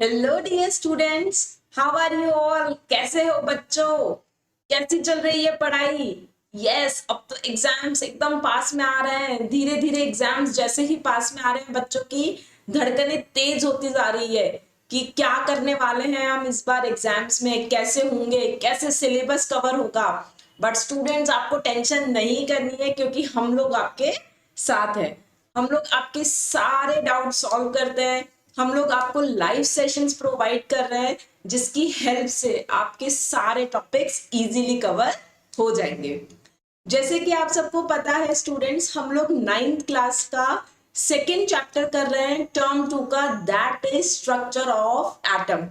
Hello dear students, how are you all? कैसे हो बच्चों? कैसी चल रही है पढ़ाई? यस, अब तो एग्जाम्स एकदम पास में आ रहे हैं। धीरे धीरे एग्जाम्स जैसे ही पास में आ रहे हैं, बच्चों की धड़कनें तेज होती जा रही है कि क्या करने वाले हैं हम इस बार एग्जाम्स में, कैसे होंगे, कैसे सिलेबस कवर होगा। बट स्टूडेंट्स, आपको टेंशन नहीं करनी है क्योंकि हम लोग आपके साथ हैं। हम लोग आपके सारे डाउट सॉल्व करते हैं। हम लोग आपको लाइव सेशंस प्रोवाइड कर रहे हैं जिसकी हेल्प से आपके सारे टॉपिक्स इजीली कवर हो जाएंगे। जैसे कि आप सबको पता है स्टूडेंट्स, हम लोग 9th क्लास का सेकेंड चैप्टर कर रहे हैं टर्म 2 का, that is structure of atom.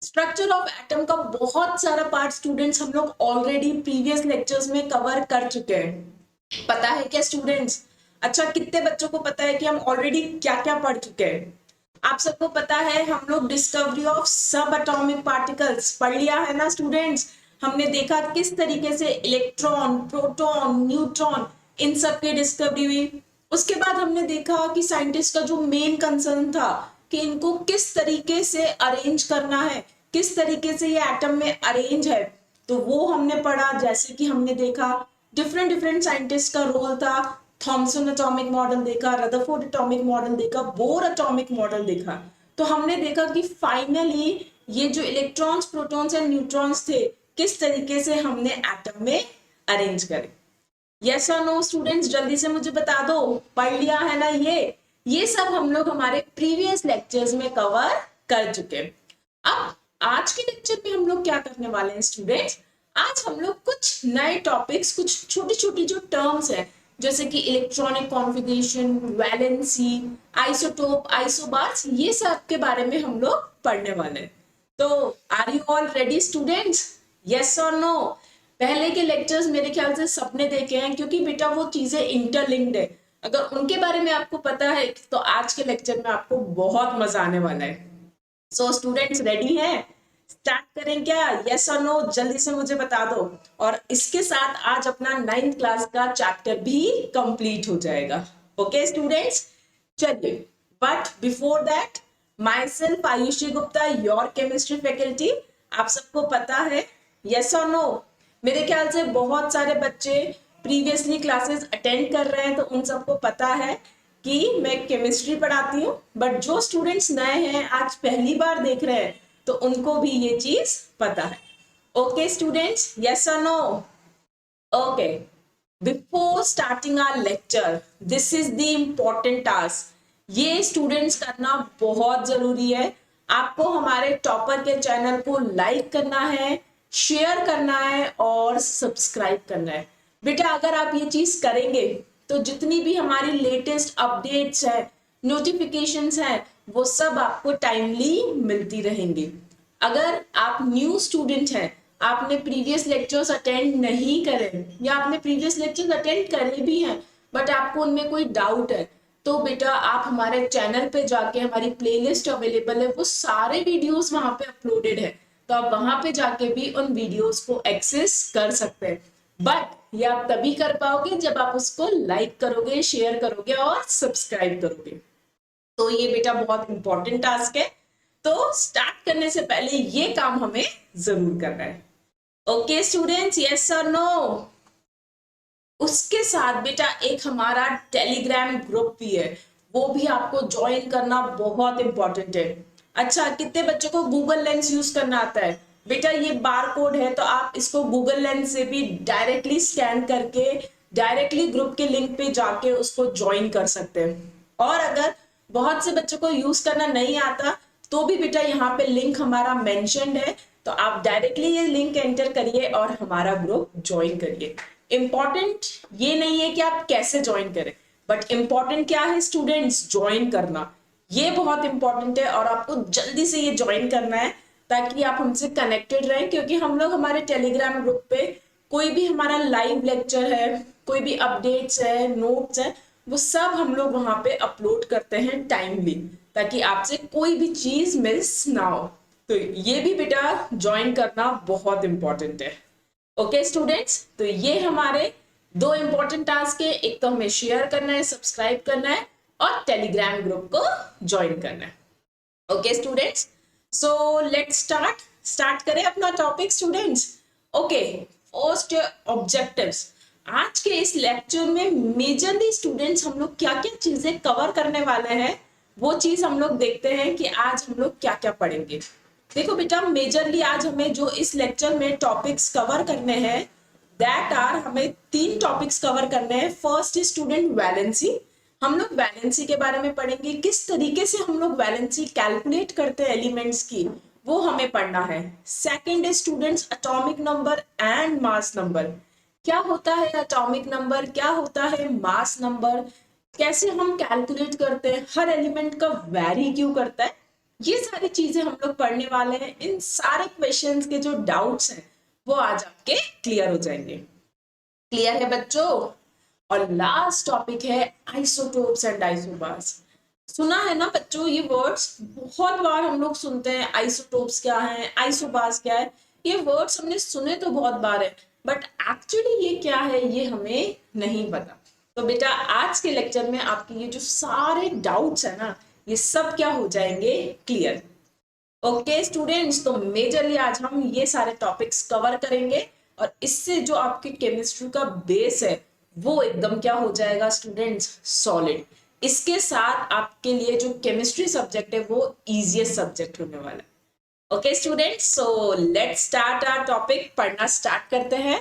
Structure of atom का बहुत सारा पार्ट स्टूडेंट्स हम लोग ऑलरेडी प्रीवियस लेक्चर्स में कवर कर चुके हैं। पता है क्या स्टूडेंट्स? अच्छा, कितने बच्चों को पता है कि हम ऑलरेडी क्या क्या पढ़ चुके हैं? आप सबको पता है हम लोग डिस्कवरी ऑफ सब एटॉमिक पार्टिकल्स पढ़ लिया है ना स्टूडेंट्स। हमने देखा किस तरीके से इलेक्ट्रॉन, प्रोटॉन, न्यूट्रॉन, इन सब की डिस्कवरी हुई। उसके बाद हमने देखा कि साइंटिस्ट का जो मेन कंसर्न था कि इनको किस तरीके से अरेंज करना है, किस तरीके से ये एटम में अरेंज है, तो वो हमने पढ़ा। जैसे कि हमने देखा डिफरेंट डिफरेंट साइंटिस्ट का रोल था। थॉमसन एटॉमिक मॉडल देखा, रदरफोर्ड एटॉमिक मॉडल देखा, बोर एटॉमिक मॉडल देखा। तो हमने देखा कि फाइनली ये जो इलेक्ट्रॉन्स, प्रोटॉन्स एंड न्यूट्रॉन्स थे, किस तरीके से हमने एटम में अरेंज करे। यस और नो स्टूडेंट्स, जल्दी से मुझे बता दो, पढ़ लिया है ना? ये सब हम लोग हमारे प्रीवियस लेक्चर्स में कवर कर चुके हैं। अब आज के लेक्चर में हम लोग क्या करने वाले हैं स्टूडेंट्स? आज हम लोग कुछ नए टॉपिक्स, कुछ छोटी छोटी जो टर्म्स है, जैसे कि electronic configuration, valency, isotope, isobars, ये सब के बारे में हम लोग पढ़ने वाले हैं। तो are you all ready students? Yes और नो? पहले के लेक्चर्स मेरे ख्याल से सबने देखे हैं क्योंकि बेटा वो चीजें इंटरलिंक्ड है। अगर उनके बारे में आपको पता है तो आज के लेक्चर में आपको बहुत मजा आने वाला है। सो स्टूडेंट्स, रेडी हैं? स्टार्ट करें क्या? यस और नो जल्दी से मुझे बता दो। और इसके साथ आज अपना 9th क्लास का चैप्टर भी कंप्लीट हो जाएगा। ओके स्टूडेंट्स, चलिए। But before that, my self Ayushi Gupta, your chemistry faculty. आप सबको पता है, यस और नो? मेरे ख्याल से बहुत सारे बच्चे प्रीवियसली क्लासेस अटेंड कर रहे हैं, तो उन सबको पता है कि मैं केमिस्ट्री पढ़ाती हूँ। बट जो स्टूडेंट्स नए हैं, आज पहली बार देख रहे हैं, तो उनको भी ये चीज पता है। ओके स्टूडेंट्स, यस और no? Okay, before starting our lecture, this is the important task. ये स्टूडेंट्स करना बहुत जरूरी है। आपको हमारे टॉपर के चैनल को लाइक करना है, शेयर करना है और सब्सक्राइब करना है। बेटा अगर आप ये चीज करेंगे तो जितनी भी हमारी लेटेस्ट अपडेट्स है, नोटिफिकेशंस है, वो सब आपको टाइमली मिलती रहेंगी। अगर आप न्यू स्टूडेंट हैं, आपने प्रीवियस लेक्चर्स अटेंड नहीं करे या आपने प्रीवियस लेक्चर्स अटेंड करे भी हैं बट आपको उनमें कोई डाउट है, तो बेटा आप हमारे चैनल पे जाके, हमारी प्लेलिस्ट अवेलेबल है, वो सारे वीडियोस वहां पे अपलोडेड है, तो आप वहां पे जाके भी उन वीडियोस को एक्सेस कर सकते हैं। बट ये आप तभी कर पाओगे जब आप उसको लाइक करोगे, शेयर करोगे और सब्सक्राइब करोगे। तो ये बेटा बहुत इंपॉर्टेंट टास्क है। तो स्टार्ट करने से पहले ये काम हमें जरूर करना है। ओके स्टूडेंट्स, यस और नो? उसके साथ बेटा एक हमारा टेलीग्राम ग्रुप भी है, वो भी आपको ज्वाइन करना बहुत इंपॉर्टेंट है। अच्छा, कितने बच्चों को गूगल लेंस यूज करना आता है? बेटा ये बार कोड है, तो आप इसको गूगल लेंस से भी डायरेक्टली स्कैन करके डायरेक्टली ग्रुप के लिंक पे जाके उसको ज्वाइन कर सकते हैं। और अगर बहुत से बच्चों को यूज करना नहीं आता, तो भी बेटा यहाँ पे लिंक हमारा मेंशन्ड है, तो आप डायरेक्टली ये लिंक एंटर करिए और हमारा ग्रुप ज्वाइन करिए। इंपॉर्टेंट ये नहीं है कि आप कैसे ज्वाइन करें, बट इंपॉर्टेंट क्या है स्टूडेंट्स? ज्वाइन करना, ये बहुत इंपॉर्टेंट है और आपको जल्दी से ये ज्वाइन करना है ताकि आप हमसे कनेक्टेड रहें। क्योंकि हम लोग हमारे टेलीग्राम ग्रुप पे कोई भी हमारा लाइव लेक्चर है, कोई भी अपडेट्स है, नोट्स है, वो सब हम लोग वहां पे अपलोड करते हैं टाइमली, ताकि आपसे कोई भी चीज मिस ना हो। तो ये भी बेटा ज्वाइन करना बहुत इंपॉर्टेंट है। ओके स्टूडेंट्स, तो ये हमारे दो इंपॉर्टेंट टास्क है, एक तो हमें शेयर करना है, सब्सक्राइब करना है और टेलीग्राम ग्रुप को ज्वाइन करना है। Okay students, so let's start करें अपना topic students. Okay, first objectives. आज के इस लेक्चर में मेजरली स्टूडेंट्स हम लोग क्या क्या चीजें कवर करने वाले हैं, वो चीज हम लोग देखते हैं कि आज हम लोग क्या क्या पढ़ेंगे। देखो बेटा, मेजरली आज हमें जो इस लेक्चर में टॉपिक्स कवर करने हैं, दैट आर, हमें 3 टॉपिक्स कवर करने हैं। First student valency. हम लोग वैलेंसी के बारे में पढ़ेंगे, किस तरीके से हम लोग वैलेंसी कैलकुलेट करते हैं एलिमेंट्स की, वो हमें पढ़ना है। Second students atomic number and mass number. क्या होता है एटॉमिक नंबर, क्या होता है मास नंबर, कैसे हम कैलकुलेट करते हैं, हर एलिमेंट का वैरी क्यों करता है, ये सारी चीजें हम लोग पढ़ने वाले हैं। इन सारे क्वेश्चंस के जो डाउट्स हैं वो आज आपके क्लियर हो जाएंगे। क्लियर है बच्चों? और लास्ट टॉपिक है आइसोटोप्स एंड आइसोबार्स। सुना है ना बच्चों, ये वर्ड्स बहुत बार हम लोग सुनते हैं। आइसोटोप्स क्या है, आइसोबार्स क्या है, ये वर्ड्स हमने सुने तो बहुत बार है, बट एक्चुअली ये क्या है ये हमें नहीं पता। तो बेटा आज के लेक्चर में आपके ये जो सारे डाउट्स है ना, ये सब क्या हो जाएंगे क्लियर। ओके स्टूडेंट्स, तो मेजरली आज हम ये सारे टॉपिक्स कवर करेंगे और इससे जो आपके केमिस्ट्री का बेस है वो एकदम क्या हो जाएगा स्टूडेंट्स, सॉलिड। इसके साथ आपके लिए जो केमिस्ट्री सब्जेक्ट है वो इजीएस्ट सब्जेक्ट होने वाला है। Okay students, so let's start our topic. पढ़ना स्टार्ट करते हैं।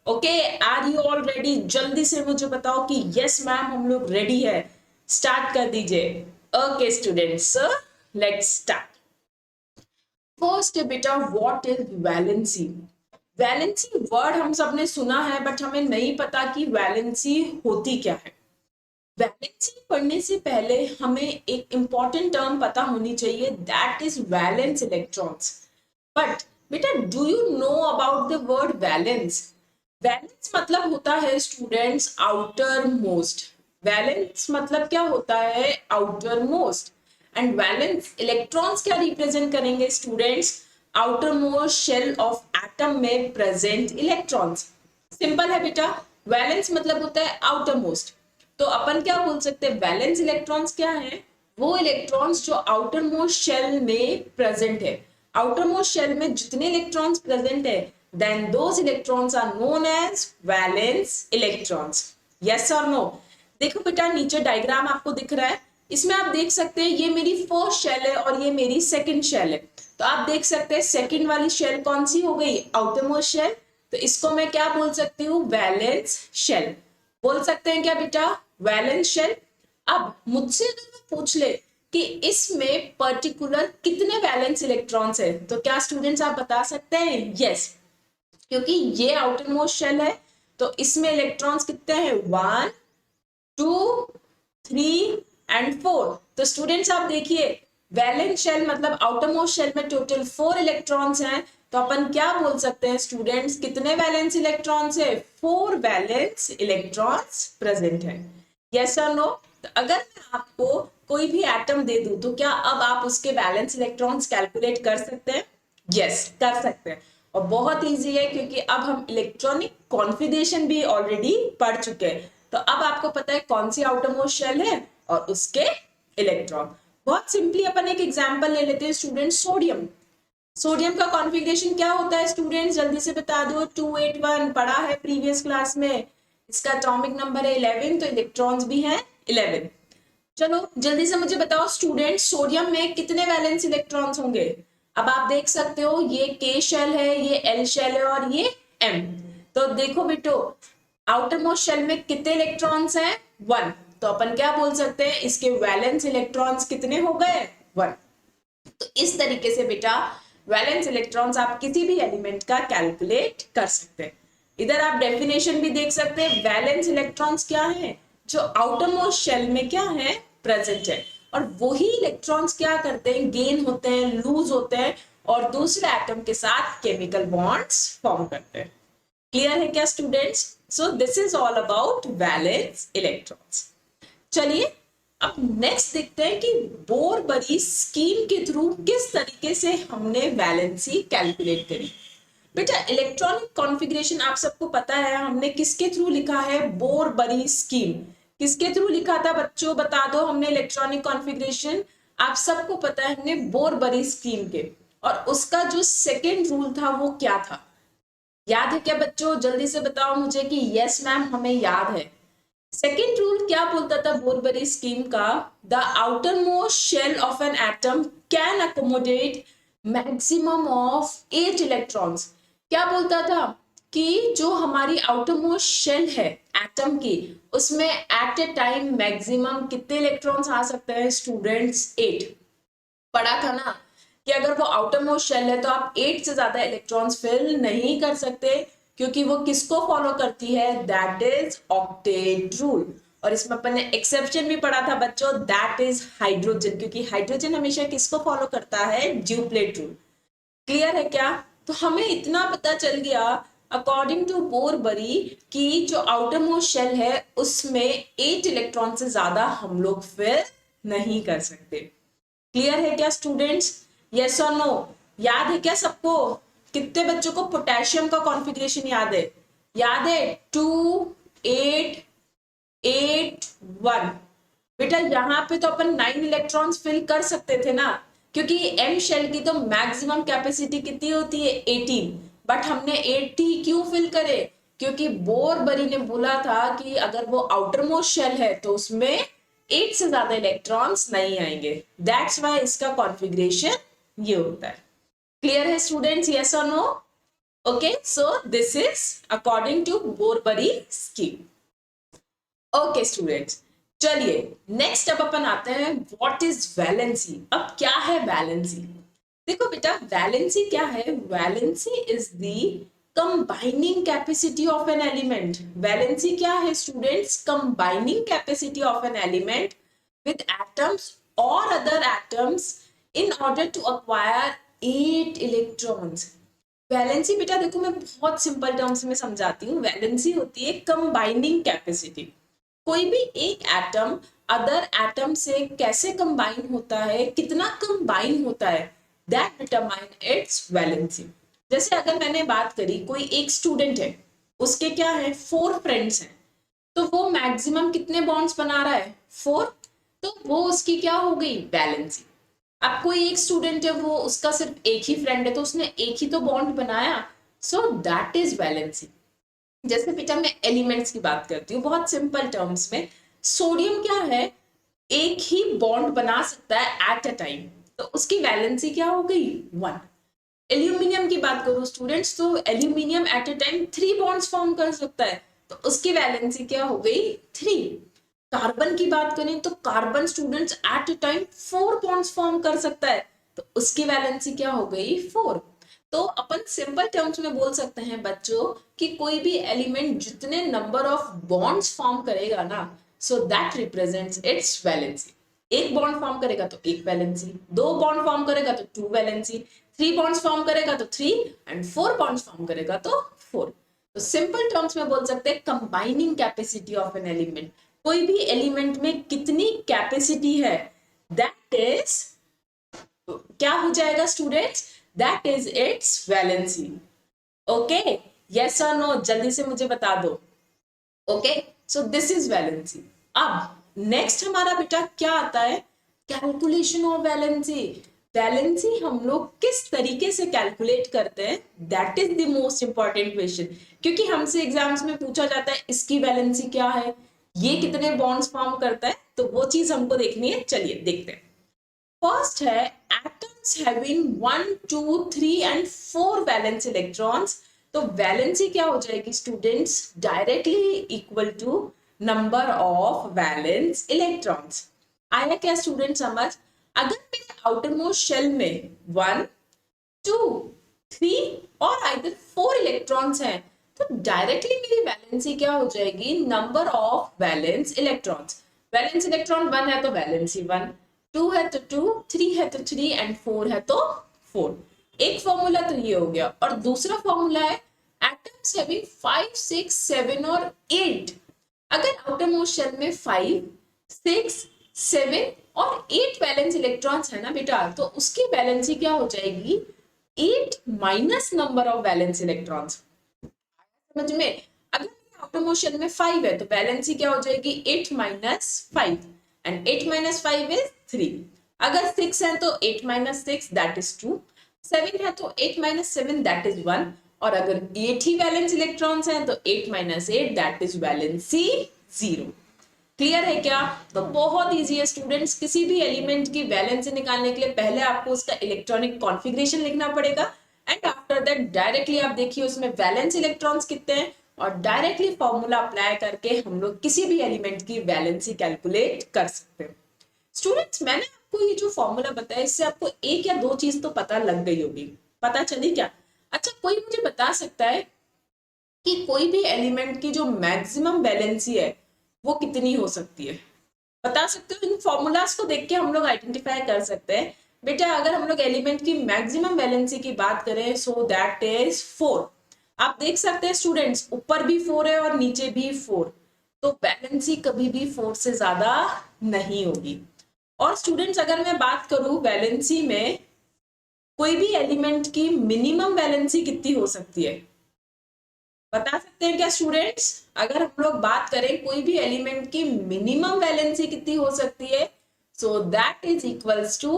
Okay, are you all ready? जल्दी से मुझे बताओ कि यस मैम हम लोग रेडी है। स्टार्ट कर दीजिए। Okay students, let's start. First बेटा, what is valency? Valency word हम सबने सुना है, बट हमें नहीं पता कि वैलेंसी होती क्या है। वैलेंसी पढ़ने से पहले हमें एक इंपॉर्टेंट टर्म पता होनी चाहिए, that is valence electrons. But बेटा, do you know about the word valence? Valence मतलब होता है स्टूडेंट्स आउटर मोस्ट। वैलेंस मतलब क्या होता है? Outer most. And valence electrons क्या रिप्रेजेंट करेंगे students? Outer most shell of atom में प्रेजेंट इलेक्ट्रॉन्स। सिंपल है बेटा, वैलेंस मतलब होता है आउटर मोस्ट। तो अपन क्या बोल सकते हैं, वैलेंस इलेक्ट्रॉन्स क्या है? वो इलेक्ट्रॉन्स जो आउटर मोस्ट शेल में प्रेजेंट है। आउटर मोस्ट शेल में जितने इलेक्ट्रॉन्स प्रेजेंट है, then those electrons are known as valence electrons. Yes or no? देखो बेटा, नीचे डायग्राम आपको दिख रहा है, इसमें आप देख सकते हैं ये मेरी फर्स्ट शेल है और ये मेरी सेकंड शेल है। तो आप देख सकते हैं सेकंड वाली शेल कौन सी हो गई? Outer most shell. तो इसको मैं क्या बोल सकती हूँ? Valence shell. बोल सकते हैं क्या बेटा? Valence shell. अब मुझसे अगर मैं पूछ ले कि इसमें पर्टिकुलर कितने वैलेंस इलेक्ट्रॉन्स है, तो क्या स्टूडेंट्स आप बता सकते हैं? यस, क्योंकि ये आउटर मोस्ट शेल है तो इसमें इलेक्ट्रॉन्स कितने हैं? 1 2 3 एंड 4। तो स्टूडेंट्स आप देखिए, वैलेंस शेल मतलब आउटर मोस्ट शेल में टोटल 4 इलेक्ट्रॉन्स हैं। तो अपन क्या बोल सकते हैं स्टूडेंट्स, कितने वैलेंस इलेक्ट्रॉन्स है? 4 वैलेंस इलेक्ट्रॉन्स प्रेजेंट है। यस और नो? तो अगर मैं आपको कोई भी एटम दे दूं तो क्या अब आप उसके वैलेंस इलेक्ट्रॉन्स कैलकुलेट कर सकते हैं? यस, कर सकते हैं। और बहुत इजी है, क्योंकि अब हम इलेक्ट्रॉनिक कॉन्फिगरेशन भी ऑलरेडी पढ़ चुके हैं। तो अब आपको पता है कौन सी आउटर मोस्ट शेल है और उसके इलेक्ट्रॉन। बहुत सिंपली अपन एक एग्जांपल ले लेते हैं स्टूडेंट, सोडियम। सोडियम का कॉन्फ़िगरेशन क्या होता है स्टूडेंट्स, जल्दी से बता दो। 281 पढ़ा है प्रीवियस क्लास में। इसका एटॉमिक नंबर है 11, तो इलेक्ट्रॉन्स भी हैं 11। चलो जल्दी से मुझे बताओ स्टूडेंट, सोडियम में कितने वैलेंस इलेक्ट्रॉन्स होंगे? अब आप देख सकते हो ये के शेल है, ये एल शेल है और ये एम। तो देखो बेटो, आउटर मोस्ट शेल में कितने इलेक्ट्रॉन्स हैं? 1। तो अपन क्या बोल सकते हैं, इसके वैलेंस इलेक्ट्रॉन्स कितने हो गए? 1। तो इस तरीके से बेटा वैलेंस इलेक्ट्रॉन्स आप किसी भी एलिमेंट का कैलकुलेट कर सकते हैं। इधर आप डेफिनेशन भी देख सकते हैं, वैलेंस इलेक्ट्रॉन्स क्या है? जो आउटर मोस्ट शेल में क्या है? प्रेजेंट है। और वही इलेक्ट्रॉन्स क्या करते हैं? गेन होते हैं, लूज होते हैं और दूसरे एटम के साथ केमिकल बॉन्ड्स फॉर्म करते हैं। क्लियर है क्या students? So this is all about valence electrons. चलिए अब नेक्स्ट देखते हैं कि बोर-बरी स्कीम के थ्रू किस तरीके से हमने वैलेंसी कैलकुलेट करी। बेटा इलेक्ट्रॉनिक कॉन्फ़िगरेशन आप सबको पता है, हमने किसके थ्रू लिखा है? बोर-बरी स्कीम। किसके थ्रू लिखा था बच्चों, बता दो। हमने इलेक्ट्रॉनिक कॉन्फ़िगरेशन आप सबको पता है हमने बोरबरी स्कीम के, और उसका जो सेकेंड रूल था वो क्या था, याद है क्या बच्चों? जल्दी से बताओ मुझे कि यस मैम हमें याद है। सेकेंड रूल क्या बोलता था बोरबरी स्कीम का? The outer most shell of an atom can accommodate maximum of 8 electrons. क्या बोलता था कि जो हमारी आउटर मोस्ट शेल है एटम की, उसमें एट ए टाइम मैक्सिमम कितने इलेक्ट्रॉन्स आ सकते हैं स्टूडेंट्स? 8। पढ़ा था ना कि अगर वो आउटर मोस्ट शेल है तो आप 8 से ज्यादा इलेक्ट्रॉन्स फिल नहीं कर सकते, क्योंकि वो किसको फॉलो करती है? That is octet rule. और इसमें अपन ने एक्सेप्शन भी पढ़ा था बच्चों, दैट इज हाइड्रोजन, क्योंकि हाइड्रोजन हमेशा किसको फॉलो करता है? Duplet rule. क्लियर है क्या? तो हमें इतना पता चल गया अकॉर्डिंग टू बोरबरी कि जो आउटर मोस्ट शेल है उसमें 8 इलेक्ट्रॉन से ज्यादा हम लोग फिल नहीं कर सकते। क्लियर है क्या स्टूडेंट्स? यस और नो? याद है क्या सबको? कितने बच्चों को पोटेशियम का कॉन्फ़िगरेशन याद है? याद है 2 8 8 1। बेटा यहाँ पे तो अपन 9 इलेक्ट्रॉन्स फिल कर सकते थे ना, क्योंकि एम शेल की तो मैक्सिमम कैपेसिटी कितनी होती है? 18। बट हमने 80 क्यों फिल करे? क्योंकि बोरबरी ने बोला था कि अगर वो आउटर मोस्ट शेल है तो उसमें 8 से ज्यादा इलेक्ट्रॉन्स नहीं आएंगे। दैट्स वाई इसका कॉन्फ़िगरेशन ये होता है। क्लियर है स्टूडेंट्स? यस और no? Okay, so this is according to Bohr Bury scheme. Okay students, चलिए नेक्स्ट अब अपन आते हैं व्हाट इज वैलेंसी। अब क्या है वैलेंसी? देखो बेटा, वैलेंसी क्या है? Valency is the combining capacity of an element. Valency क्या है students? Combining capacity of an element with atoms or other atoms in order to acquire 8 electrons। Valency बेटा देखो मैं बहुत सिंपल टर्म्स में समझाती हूँ। वैलेंसी होती है कंबाइनिंग कैपेसिटी। कोई भी एक एटम अदर एटम से कैसे कंबाइन होता है, कितना कंबाइन होता है, दैट डिटरमाइन इट्स वैलेंसी। जैसे अगर मैंने बात करी, कोई एक स्टूडेंट है, उसके क्या है? 4 फ्रेंड्स हैं, तो वो मैक्सिमम कितने बॉन्ड्स बना रहा है? 4। तो वो उसकी क्या हो गई? वैलेंसी। अब कोई एक स्टूडेंट है, वो उसका सिर्फ एक ही फ्रेंड है, तो उसने एक ही तो बॉन्ड बनाया, सो दैट इज वैलेंसी। जैसे बेटा मैं एलिमेंट्स की बात करती हूँ बहुत सिंपल टर्म्स में, सोडियम क्या है? एक ही बॉन्ड बना सकता है एट अ टाइम, तो उसकी वैलेंसी क्या हो गई? 1। एल्यूमिनियम की बात करो स्टूडेंट्स, तो aluminium at a time 3 bonds form कर सकता है, तो उसकी वैलेंसी क्या हो गई? 3। कार्बन की बात करें तो carbon students at a time 4 bonds form कर सकता है, तो उसकी वैलेंसी क्या हो गई? 4। तो अपन सिंपल टर्म्स में बोल सकते हैं बच्चों कि कोई भी एलिमेंट जितने नंबर ऑफ बॉन्ड्स फॉर्म करेगा ना, so that represents it's valency. एक बॉन्ड फॉर्म करेगा तो एक वैलेंसी, 2 बॉन्ड फॉर्म करेगा तो 2 वैलेंसी, 3 बॉन्ड्स फॉर्म करेगा तो 3, एंड 4 बॉन्ड्स फॉर्म करेगा तो 4। तो सिंपल टर्म्स में बोल सकते हैं combining capacity of an element. कोई भी एलिमेंट में कितनी कैपेसिटी है, दैट इज क्या हो जाएगा students? That is it's valency. Okay, yes और नो? जल्दी से मुझे बता दो। Okay, so this is valency. अब नेक्स्ट हमारा बेटा क्या आता है? Calculation of valency. वैलेंसी हम लोग किस तरीके से कैलकुलेट करते हैं, that is the most important question, क्योंकि हमसे एग्जाम्स में पूछा जाता है इसकी वैलेंसी क्या है, ये कितने बॉन्ड्स फॉर्म करता है, तो वो चीज हमको देखनी है। चलिए देखते हैं। फर्स्ट है atoms having 1 2 3 and 4 valence electrons. तो वैलेंसी क्या हो जाएगी students? Directly equal to number of valence electrons. आया क्या स्टूडेंट समझ? अगर मेरे आउटर मोस्ट शेल में 1 2 3 और आइदर 4 इलेक्ट्रॉन्स हैं, तो डायरेक्टली मेरी वैलेंसी क्या हो जाएगी? Number of valence electrons. Valence electron 1 है तो वैलेंसी 1, 2 है तो 2, 3 है तो 3 एंड 4 है तो 4। एक फॉर्मूला तो ये हो गया, और दूसरा फॉर्मूला है एटम्स हैविंग 5 6 7 और 8। अगर आउटर मोस्ट शेल में 5 6 7 और 8 वैलेंस इलेक्ट्रॉन्स है ना बेटा, तो उसकी वैलेंसी क्या हो जाएगी? 8 minus number of valence electrons. समझ में? अगर आउटर मोस्ट शेल में 5 है तो वैलेंसी क्या हो जाएगी? 8 माइनस 5, एंड 8 माइनस 5 इज 3। अगर 6 है तो 8 माइनस 6 दैट इज 2, 7 है तो 8 माइनस 7 दैट इज 1, और अगर 8 ही वैलेंस इलेक्ट्रॉन्स हैं तो 8 minus 8 that is valency 0। Clear है क्या? तो बहुत इजी है स्टूडेंट्स, किसी भी एलिमेंट की वैलेंसी निकालने के लिए पहले आपको उसका इलेक्ट्रॉनिक कॉन्फ़िगरेशन लिखना पड़ेगा, एंड आफ्टर दैट डायरेक्टली आप देखिए उसमें वैलेंस इलेक्ट्रॉन्स कितने हैं, और डायरेक्टली फॉर्मूला अप्लाई करके हम लोग किसी भी एलिमेंट की वैलेंसी कैलकुलेट कर सकते हैं। स्टूडेंट्स, मैंने आपको ये जो फॉर्मूला बताया इससे आपको एक या दो चीज तो पता लग गई होगी, पता चली क्या? अच्छा, कोई मुझे बता सकता है कि कोई भी एलिमेंट की जो मैक्सिमम वैलेंसी है वो कितनी हो सकती है? बता सकते हो? इन फॉर्मूलाज को देख के हम लोग आइडेंटिफाई कर सकते हैं। बेटा, अगर हम लोग एलिमेंट की मैक्सिमम वैलेंसी की बात करें सो दैट इज 4। आप देख सकते हैं स्टूडेंट्स, ऊपर भी 4 है और नीचे भी 4, तो वैलेंसी कभी भी 4 से ज्यादा नहीं होगी। और स्टूडेंट्स, अगर मैं बात करूं वैलेंसी में, कोई भी एलिमेंट की मिनिमम वैलेंसी कितनी हो सकती है? बता सकते हैं क्या स्टूडेंट्स? अगर हम लोग बात करें कोई भी एलिमेंट की मिनिमम वैलेंसी कितनी हो सकती है, so that is equals to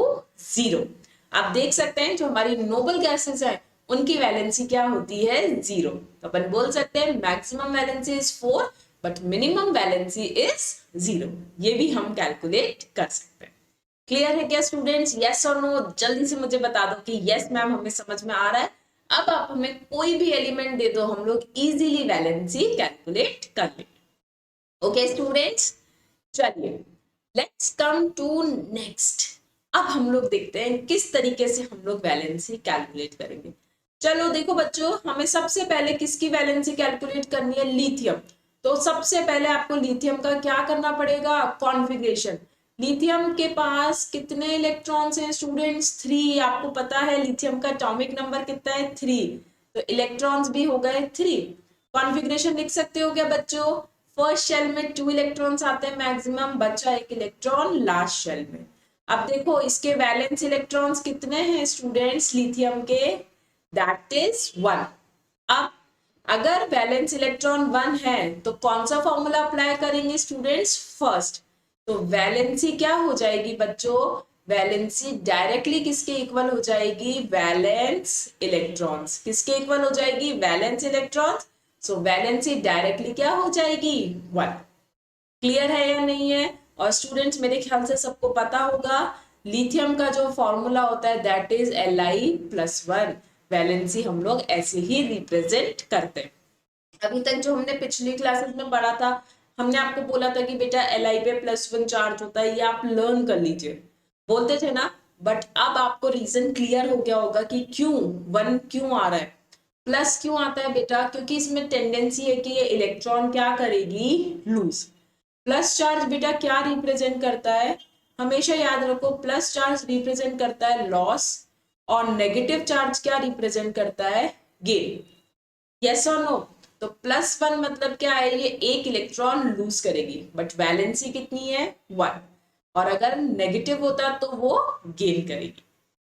0। आप देख सकते हैं जो हमारी नोबल गैसेस है उनकी वैलेंसी क्या होती है? 0। तो अपन बोल सकते हैं maximum valency is 4 but minimum valency is 0। ये भी हम कैलकुलेट कर सकते हैं। क्लियर है क्या स्टूडेंट्स? यस और नो जल्दी से मुझे बता दो कि यस मैम हमें समझ में आ रहा है। अब आप हमें कोई भी एलिमेंट दे दो, हम लोग इजीली वैलेंसी कैलकुलेट कर लेंगे। ओके स्टूडेंट्स, चलिए लेट्स कम टू नेक्स्ट। अब हम लोग देखते हैं किस तरीके से हम लोग वैलेंसी कैलकुलेट करेंगे। चलो देखो बच्चों, हमें सबसे पहले किसकी वैलेंसी कैलकुलेट करनी है? लिथियम। तो सबसे पहले आपको लिथियम का क्या करना पड़ेगा? कॉन्फ़िगरेशन। लिथियम के पास कितने इलेक्ट्रॉन्स हैं स्टूडेंट्स? 3। आपको पता है लिथियम का एटॉमिक नंबर कितना है? 3। तो इलेक्ट्रॉन्स भी हो गए 3। कॉन्फ़िगरेशन लिख सकते हो क्या बच्चों? फर्स्ट शेल में 2 इलेक्ट्रॉन्स आते हैं मैक्सिमम, बचा 1 इलेक्ट्रॉन लास्ट शेल में। अब देखो इसके वैलेंस इलेक्ट्रॉन्स कितने हैं स्टूडेंट्स लिथियम के? That is 1। अब अगर वैलेंस इलेक्ट्रॉन 1 है तो कौन सा फॉर्मूला अप्लाई करेंगे स्टूडेंट्स? फर्स्ट। तो वैलेंसी क्या हो जाएगी बच्चों? वैलेंसी डायरेक्टली किसके इक्वल हो जाएगी? Valence electrons. किसके इक्वल हो जाएगी? Valence electrons. So valency directly क्या हो जाएगी? 1। क्लियर है या नहीं है? और स्टूडेंट्स मेरे ख्याल से सबको पता होगा लिथियम का जो फॉर्मूला होता है दैट इज Li+1। वैलेंसी हम लोग ऐसे ही रिप्रेजेंट करते हैं। अभी तक जो हमने पिछली क्लासेस में पढ़ा था, हमने आपको बोला था कि बेटा Li पे +1 चार्ज होता है, ये आप लर्न कर लीजिए, बोलते थे ना। बट अब आपको रीजन क्लियर हो गया होगा कि क्यों 1 क्यों आ रहा है, प्लस क्यों आता है बेटा? क्योंकि इसमें टेंडेंसी है कि ये इलेक्ट्रॉन क्या करेगी? लूज। प्लस चार्ज बेटा क्या रिप्रेजेंट करता है? हमेशा याद रखो, प्लस चार्ज रिप्रेजेंट करता है लॉस, और नेगेटिव चार्ज क्या रिप्रेजेंट करता है? गेन। यस और नो? तो +1 मतलब क्या है? ये 1 इलेक्ट्रॉन लूज करेगी, बट वैलेंसी कितनी है? 1। और अगर नेगेटिव होता तो वो गेन करेगी।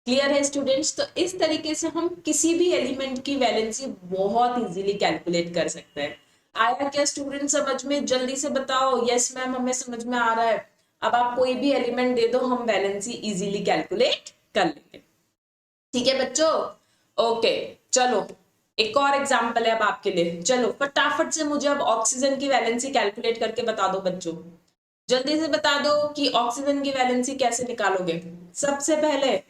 क्लियर है स्टूडेंट्स? तो इस तरीके से हम किसी भी एलिमेंट की वैलेंसी बहुत इजीली कैलकुलेट कर सकते हैं। आया क्या स्टूडेंट समझ में? जल्दी से बताओ। यस मैम हमें समझ में आ रहा है। अब आप कोई भी एलिमेंट दे दो, हम वैलेंसी इजीली कैलकुलेट कर लेंगे। ठीक है बच्चों? ओके, चलो एक और एग्जांपल है अब आपके लिए। चलो फटाफट से मुझे अब ऑक्सीजन की वैलेंसी कैलकुलेट करके बता दो बच्चों। जल्दी से बता दो कि ऑक्सीजन की वैलेंसी कैसे निकालोगे। सबसे पहले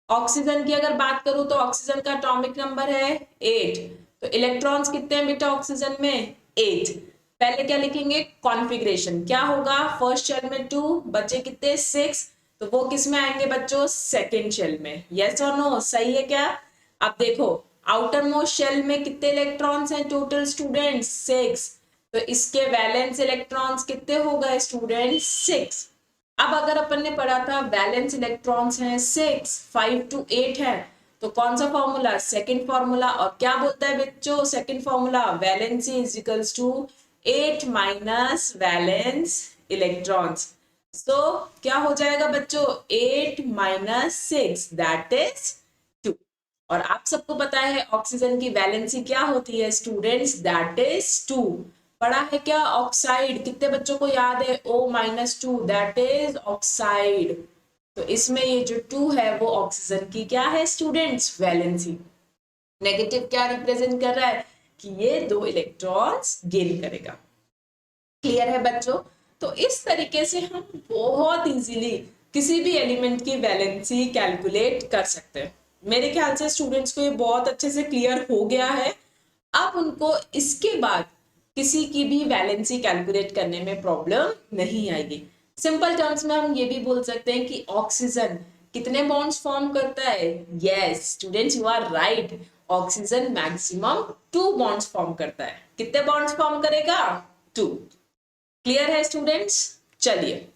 ऑक्सीजन की अगर बात करूं तो ऑक्सीजन का एटॉमिक नंबर है 8। तो इलेक्ट्रॉन्स कितने हैं बेटा ऑक्सीजन में? 8। पहले क्या लिखेंगे? कॉन्फ़िगरेशन। क्या होगा? फर्स्ट शेल में 2, बचे कितने? 6। तो वो किस में आएंगे बच्चों? सेकेंड शेल में। यस और नो? सही है क्या? अब देखो आउटर मोस्ट शेल में कितने इलेक्ट्रॉन्स हैं टोटल स्टूडेंट्स? 6। तो इसके वैलेंस इलेक्ट्रॉन्स कितने हो गए स्टूडेंट्स? 6। अब अगर अपन ने पढ़ा था वैलेंस इलेक्ट्रॉन्स हैं 6, 5 to 8 है, तो कौन सा फॉर्मूला? Second formula. और क्या बोलता है बच्चों second formula? Valency is equals to 8 minus valence electrons. तो क्या हो जाएगा बच्चों? 8 माइनस 6 दैट इज 2। और आप सबको पता है ऑक्सीजन की वैलेंसी क्या होती है स्टूडेंट्स? That is 2। पढ़ा है क्या? ऑक्साइड। कितने बच्चों को याद है? O-2 that is oxide. तो इसमें ये जो 2 है वो ऑक्सीजन की क्या है स्टूडेंट्स, वैलेंसी। नेगेटिव क्या रिप्रेजेंट कर रहा है कि ये 2 इलेक्ट्रॉन्स गेन करेगा। क्लियर है बच्चों? तो इस तरीके से हम बहुत इजीली किसी भी एलिमेंट की वैलेंसी कैलकुलेट कर सकते हैं। मेरे ख्याल से स्टूडेंट्स को ये बहुत अच्छे से क्लियर हो गया है। अब उनको इसके बाद किसी की भी वैलेंसी कैलकुलेट करने में प्रॉब्लम नहीं आएगी। सिंपल टर्म्स में हम ये भी बोल सकते हैं कि ऑक्सीजन कितने बॉन्ड्स फॉर्म करता है? Yes students, you are right, oxygen maximum 2 bonds form करता है। कितने बॉन्ड्स फॉर्म करेगा? 2। क्लियर है स्टूडेंट्स? चलिए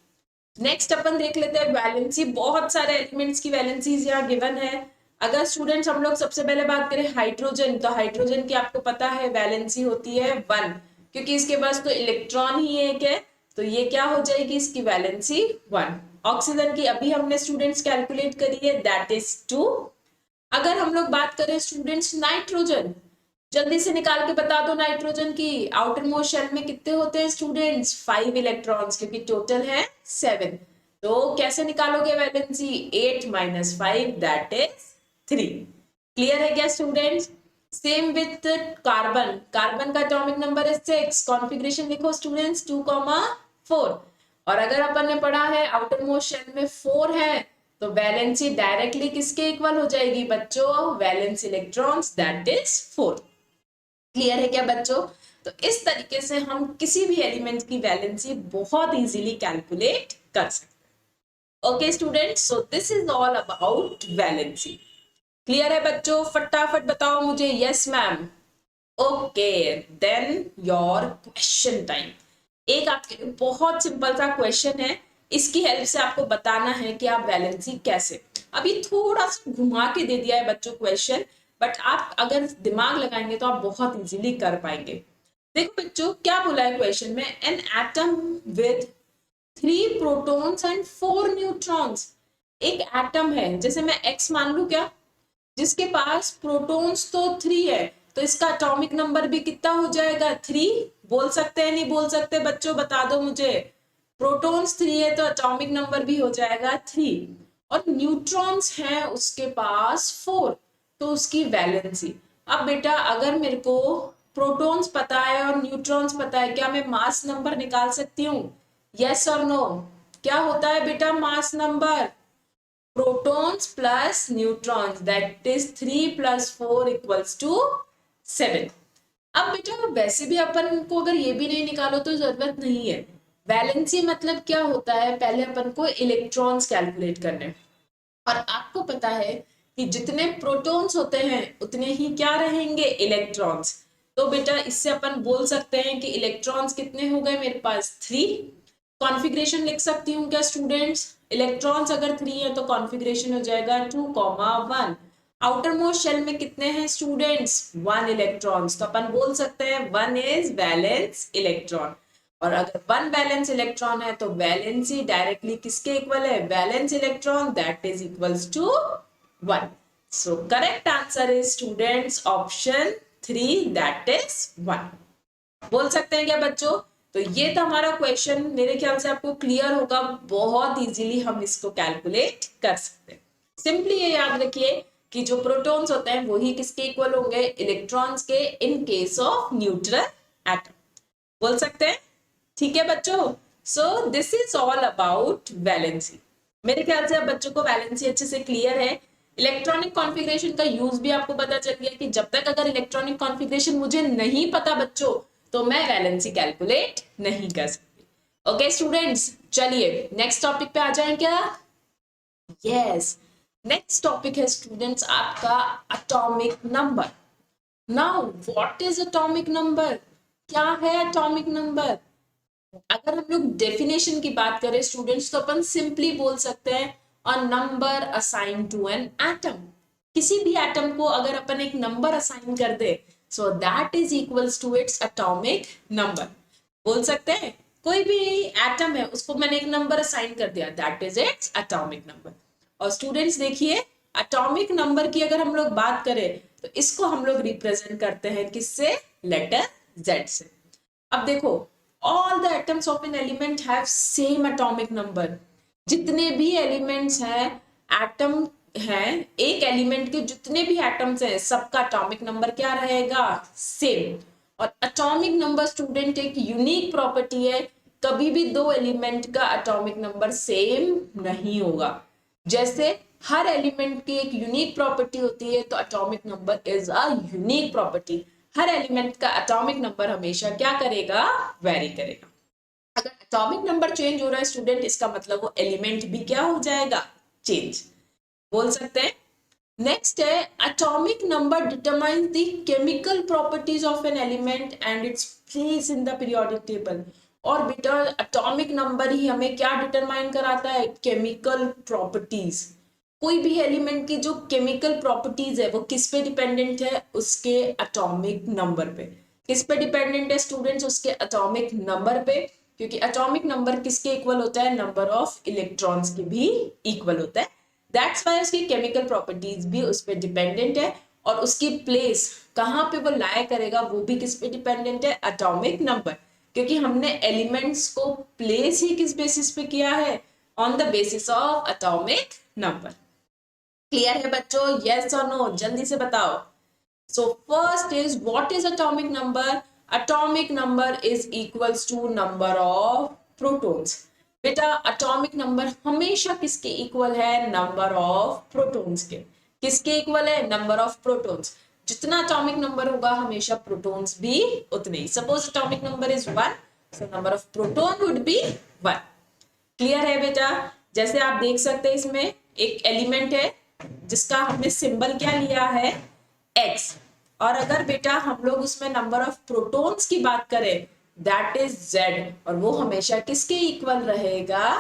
नेक्स्ट अपन देख लेते हैं वैलेंसी। बहुत सारे एलिमेंट्स की वैलेंसीज यहाँ गिवन है। अगर स्टूडेंट्स हम लोग सबसे पहले बात करें हाइड्रोजन, तो हाइड्रोजन की आपको पता है वैलेंसी होती है 1, क्योंकि इसके पास तो इलेक्ट्रॉन ही एक है, तो ये क्या हो जाएगी इसकी वैलेंसी 1। ऑक्सीजन की अभी हमने स्टूडेंट्स कैलकुलेट करी है, दैट इज 2। अगर हम लोग बात करें स्टूडेंट्स नाइट्रोजन, जल्दी से निकाल के बता दो नाइट्रोजन की आउटर मोस्ट शेल में कितने होते हैं स्टूडेंट्स? 5 इलेक्ट्रॉन्स, क्योंकि टोटल है 7। तो कैसे निकालोगे वैलेंसी? 8 - 5 that is 3। क्लियर है क्या students? Same with carbon, carbon का एटॉमिक नंबर है 6। कॉन्फ़िगरेशन लिखो स्टूडेंट्स 2,4। और अगर अपन ने पढ़ा है आउटर मोस्ट शेल में 4 है, तो वैलेंसी डायरेक्टली किसके इक्वल हो जाएगी बच्चों? Valence electrons that is 4। Clear है क्या बच्चों? तो इस तरीके से हम किसी भी एलिमेंट की वैलेंसी बहुत इजीली कैलकुलेट कर सकते हैं। Okay students, so this is all about valency. Clear है बच्चों? फटाफट बताओ मुझे। Yes ma'am. Okay then your question time. एक आपके लिए बहुत सिंपल सा क्वेश्चन है, इसकी हेल्प से आपको बताना है कि आप वैलेंसी कैसे। अभी थोड़ा सा घुमा के दे दिया है बच्चों क्वेश्चन, बट आप अगर दिमाग लगाएंगे तो आप बहुत इजीली कर पाएंगे। देखो बच्चों क्या बोला है क्वेश्चन में, an atom with 3 protons and 4 neutrons. एक एटम है, जैसे मैं एक्स मान लू क्या, जिसके पास प्रोटॉन्स तो 3 है, तो इसका एटॉमिक नंबर भी कितना हो जाएगा? 3। बोल सकते हैं नहीं बोल सकते बच्चों, बता दो मुझे। प्रोटॉन्स 3 है तो एटॉमिक नंबर भी हो जाएगा 3। और न्यूट्रॉन्स हैं उसके पास 4, तो उसकी वैलेंसी। अब बेटा अगर मेरे को प्रोटॉन्स पता है और न्यूट्रॉन्स पता है, क्या मैं मास नंबर निकाल सकती हूँ? यस और नो? क्या होता है बेटा mass number? protons plus neutrons, that is 3 plus 4 equals to 7। अब बेटा वैसे भी अपन को अगर ये भी नहीं निकालो तो जरूरत नहीं है। वैलेंसी मतलब क्या होता है, पहले अपन को इलेक्ट्रॉन्स कैलकुलेट करने, और आपको पता है कि जितने प्रोटॉन्स होते हैं उतने ही क्या रहेंगे? इलेक्ट्रॉन्स। तो बेटा इससे अपन बोल सकते हैं कि इलेक्ट्रॉन्स कितने हो गए मेरे पास? 3। कॉन्फ़िगरेशन लिख सकती हूँ क्या स्टूडेंट्स? इलेक्ट्रॉन्स अगर 3 है तो कॉन्फ़िगरेशन हो जाएगा 2,1। आउटर मोस्ट शेल में कितने हैं स्टूडेंट्स? 1 इलेक्ट्रॉन्स, तो अपन बोल सकते हैं 1 इज वैलेंस इलेक्ट्रॉन। और अगर 1 वैलेंस इलेक्ट्रॉन है तो वैलेंसी डायरेक्टली किसके इक्वल है? Valence electron that is equals to 1। So correct answer is students option 3 that is 1। बोल सकते हैं क्या बच्चों? तो ये था हमारा क्वेश्चन, मेरे ख्याल से आपको क्लियर होगा। बहुत इजीली हम इसको कैलकुलेट कर सकते हैं। सिंपली ये याद रखिए कि जो प्रोटॉन्स होते हैं वही किसके इक्वल होंगे? इलेक्ट्रॉन्स के, in case of neutral atom. बोल सकते हैं? ठीक है बच्चों। सो this is all about valency. मेरे ख्याल से अब बच्चों को वैलेंसी अच्छे से क्लियर है। इलेक्ट्रॉनिक कॉन्फ़िगरेशन का यूज भी आपको पता चल गया कि जब तक अगर इलेक्ट्रॉनिक कॉन्फ़िगरेशन मुझे नहीं पता बच्चों, तो मैं वैलेंसी कैलकुलेट नहीं कर सकती। ओके स्टूडेंट्स, चलिए नेक्स्ट टॉपिक पे आ जाएं क्या? यस, नेक्स्ट टॉपिक है स्टूडेंट्स आपका atomic number. Now what is atomic number? क्या है एटॉमिक नंबर? अगर हम लोग डेफिनेशन की बात करें स्टूडेंट्स, तो अपन सिंपली बोल सकते हैं a number assign to an atom. किसी भी एटम को अगर अपन एक नंबर असाइन कर दे, so that is equals to its atomic number. बोल सकते हैं कोई भी एटम है उसको मैंने एक नंबर असाइन कर दिया, that is it's atomic number. और स्टूडेंट्स देखिए, एटॉमिक नंबर की अगर हम लोग बात करें तो इसको हम लोग रिप्रेजेंट करते हैं किससे? लेटर Z से। अब देखो, all the atoms of an element have same atomic number, जितने भी एलिमेंट्स हैं, एटम हैं, एक एलिमेंट के जितने भी एटम्स हैं सबका एटॉमिक नंबर क्या रहेगा, सेम। और एटॉमिक नंबर स्टूडेंट एक यूनिक प्रॉपर्टी है, कभी भी दो एलिमेंट का एटॉमिक नंबर सेम नहीं होगा। जैसे हर एलिमेंट की एक यूनिक प्रॉपर्टी होती है, तो atomic number is a unique property. Her element का एटॉमिक नंबर हमेशा क्या करेगा, वेरी करेगा। अगर एटॉमिक नंबर चेंज हो रहा है स्टूडेंट, इसका मतलब वो एलिमेंट भी क्या हो जाएगा, चेंज, बोल सकते हैं। नेक्स्ट है atomic number determines the chemical properties of an element and its place in the periodic table. और बेटा एटॉमिक नंबर ही हमें क्या डिटरमाइन कराता है, केमिकल प्रॉपर्टीज। कोई भी एलिमेंट की जो केमिकल प्रॉपर्टीज है वो किस पे डिपेंडेंट है, उसके एटॉमिक नंबर पे। किस पे डिपेंडेंट है स्टूडेंट्स, उसके एटॉमिक नंबर पे, क्योंकि एटॉमिक नंबर किसके इक्वल होता है, नंबर ऑफ इलेक्ट्रॉन्स के भी इक्वल होता है। दैट्स वाई उसकी केमिकल प्रॉपर्टीज भी उस पर डिपेंडेंट है। और उसकी प्लेस कहाँ पे वो लाया करेगा वो भी किस पे डिपेंडेंट है, एटॉमिक नंबर। क्योंकि हमने एलिमेंट्स को प्लेस ही किस बेसिस पे किया है, on the basis of atomic number. Clear है बच्चों, यस और नो, जल्दी से बताओ। So first is what is atomic number, atomic number is equals to number of protons. बेटा एटॉमिक नंबर हमेशा किसके इक्वल है, नंबर ऑफ प्रोटॉन्स के। किसके इक्वल है, नंबर ऑफ प्रोटॉन्स। जितना एटॉमिक नंबर होगा हमेशा प्रोटॉन्स भी उतने ही। Suppose atomic number is 1, so number of proton would be 1। Clear है बेटा। जैसे आप देख सकते हैं इसमें एक एलिमेंट है जिसका हमने सिंबल क्या लिया है, X। और अगर बेटा हम लोग उसमें नंबर ऑफ प्रोटॉन्स की बात करें दैट इज Z, और वो हमेशा किसके इक्वल रहेगा,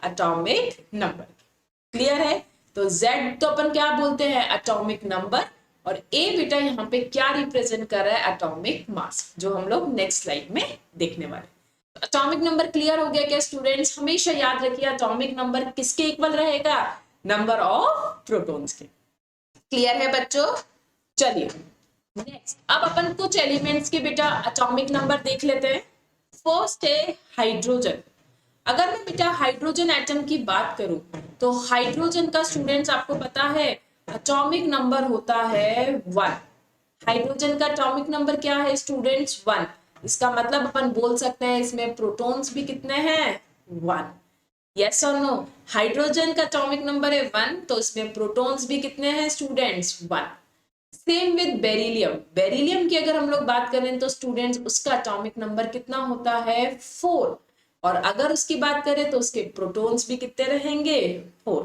एटॉमिक नंबर। क्लियर है। तो Z तो अपन क्या बोलते हैं, एटॉमिक नंबर। और A बेटा यहाँ पे क्या रिप्रेजेंट कर रहा है, एटॉमिक मास, जो हम लोग नेक्स्ट स्लाइड में देखने वाले। एटॉमिक नंबर क्लियर हो गया क्या स्टूडेंट्स, हमेशा याद रखिए एटॉमिक नंबर किसके इक्वल रहेगा, नंबर ऑफ प्रोटॉन्स के। क्लियर है बच्चों। चलिए नेक्स्ट अब अपन कुछ एलिमेंट्स के बेटा एटॉमिक नंबर देख लेते हैं। फर्स्ट है हाइड्रोजन। अगर मैं बेटा हाइड्रोजन एटम की बात करूं तो हाइड्रोजन का स्टूडेंट्स आपको पता है एटॉमिक नंबर होता है 1। हाइड्रोजन का एटॉमिक नंबर क्या है स्टूडेंट्स, 1। इसका मतलब अपन बोल सकते हैं इसमें प्रोटॉन्स भी कितने हैं, 1। यस और नो, हाइड्रोजन का एटॉमिक नंबर है 1, तो इसमें प्रोटॉन्स भी कितने हैं students, 1। Same with beryllium. Beryllium की अगर हम लोग बात करें तो स्टूडेंट्स उसका एटॉमिक नंबर कितना होता है, 4। और अगर उसकी बात करें तो उसके प्रोटॉन्स भी कितने रहेंगे, 4।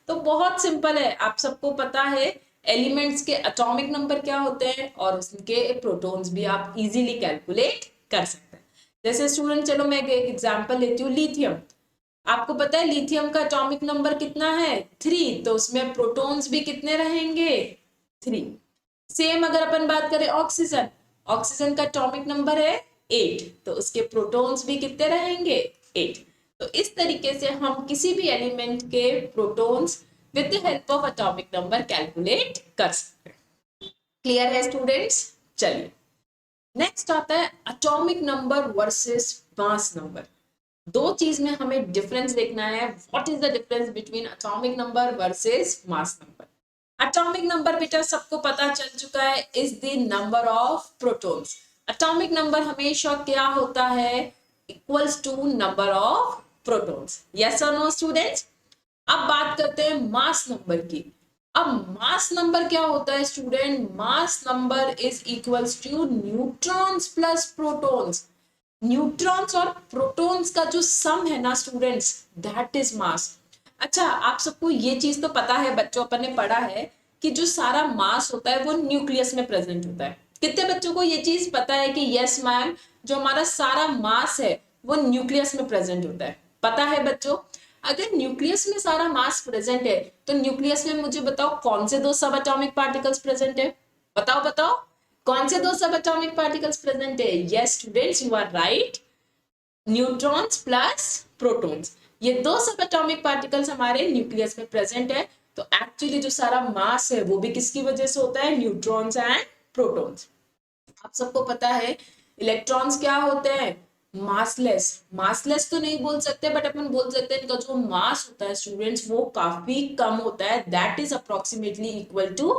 तो बहुत सिंपल है, आप सबको पता है एलिमेंट्स के एटॉमिक नंबर क्या होते हैं और उनके प्रोटॉन्स भी आप इजीली कैलकुलेट कर सकते हैं। जैसे स्टूडेंट चलो मैं एक एग्जांपल लेती हूँ, लिथियम। आपको पता है लिथियम का एटॉमिक नंबर कितना है, 3, तो उसमें प्रोटॉन्स भी कितने रहेंगे, 3। सेम अगर अपन बात करें ऑक्सीजन, ऑक्सीजन का एटॉमिक नंबर है 8, तो उसके प्रोटॉन्स भी कितने रहेंगे, 8। तो इस तरीके से हम किसी भी एलिमेंट के protons with the help of atomic number calculate कर सकते हैं। क्लियर है स्टूडेंट्स। चलिए नेक्स्ट आता है atomic number versus mass number. दो चीज में हमें डिफरेंस देखना है, what is the difference between atomic number versus mass number. Atomic number बेटा सबको पता चल चुका है is the number of protons. Atomic number हमेशा क्या होता है, equals to number of protons. Yes और नो स्टूडेंट्स। अब बात करते हैं मास नंबर की। अब मास नंबर क्या होता है student, mass number is equals to neutrons plus protons. Neutrons और प्रोटॉन्स का जो सम है ना स्टूडेंट्स, दैट इज मास। अच्छा आप सबको ये चीज तो पता है, बच्चों अपन ने पढ़ा है कि जो सारा मास होता है वो न्यूक्लियस में प्रेजेंट होता है। कितने बच्चों को ये चीज पता है कि यस मैम, जो हमारा सारा मास है वो न्यूक्लियस में प्रेजेंट होता है, पता है बच्चों। अगर न्यूक्लियस में सारा मास प्रेजेंट है तो न्यूक्लियस में मुझे बताओ कौन से दो सब एटॉमिक पार्टिकल्स प्रेजेंट है, बताओ बताओ कौन से दो सब एटॉमिक पार्टिकल्स प्रेजेंट है। Yes students you are right, neutrons plus protons, ये दो सब एटॉमिक पार्टिकल्स हमारे न्यूक्लियस में प्रेजेंट है। तो एक्चुअली जो सारा मास है वो भी किसकी वजह से होता है, न्यूट्रॉन्स एंड प्रोटॉन्स। आप सबको पता है इलेक्ट्रॉन्स क्या होते हैं, मासलेस, मासलेस तो नहीं बोल सकते बट अपन बोल सकते हैं इनका जो मास होता है स्टूडेंट्स वो काफी कम होता है, that is approximately equal to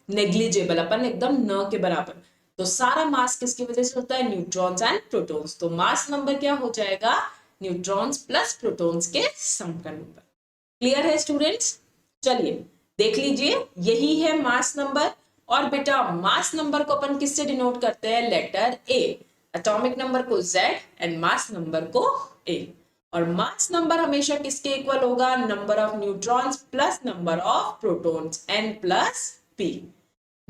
negligible, अपन एकदम न के बराबर। तो सारा मास किसकी वजह से होता है, न्यूट्रॉन्स एंड प्रोटॉन्स। तो मास नंबर क्या हो जाएगा, न्यूट्रॉन्स प्लस प्रोटॉन्स के सम का नंबर। क्लियर है स्टूडेंट्स, चलिए देख लीजिए यही है मास नंबर। और बेटा मास नंबर को अपन किससे डिनोट करते हैं, लेटर ए, एटॉमिक नंबर को Z एंड मास नंबर को A। और मास नंबर हमेशा किसके इक्वल होगा, number of neutrons plus number of protons N plus P।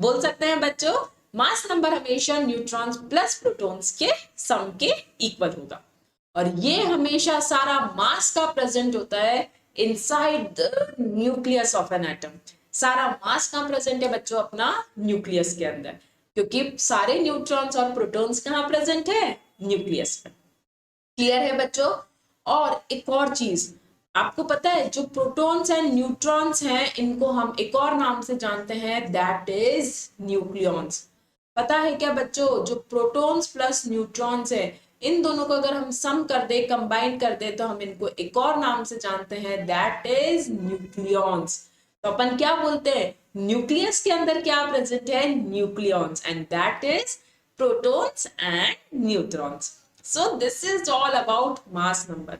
बोल सकते हैं बच्चों, मास नंबर हमेशा न्यूट्रॉन्स प्लस प्रोटॉन्स के सम के इक्वल होगा। और ये हमेशा सारा मास का प्रेजेंट होता है inside the nucleus of an atom. सारा मास कहाँ प्रेजेंट है बच्चों, अपना न्यूक्लियस के अंदर, क्योंकि सारे न्यूट्रॉन्स और प्रोटॉन्स कहाँ प्रेजेंट है, न्यूक्लियस में। क्लियर है बच्चों। और एक और चीज आपको पता है, जो प्रोटॉन्स एंड न्यूट्रॉन्स हैं इनको हम एक और नाम से जानते हैं, दैट इज न्यूक्लियॉन्स। पता है क्या बच्चों, जो प्रोटॉन्स प्लस न्यूट्रॉन्स है इन दोनों को अगर हम सम कर दे, कंबाइन कर दे, तो हम इनको एक और नाम से जानते हैं, दैट इज न्यूक्लियॉन्स। तो अपन क्या बोलते हैं, न्यूक्लियस के अंदर क्या प्रेजेंट है, nucleons, and that is protons and neutrons. So this is all about mass number.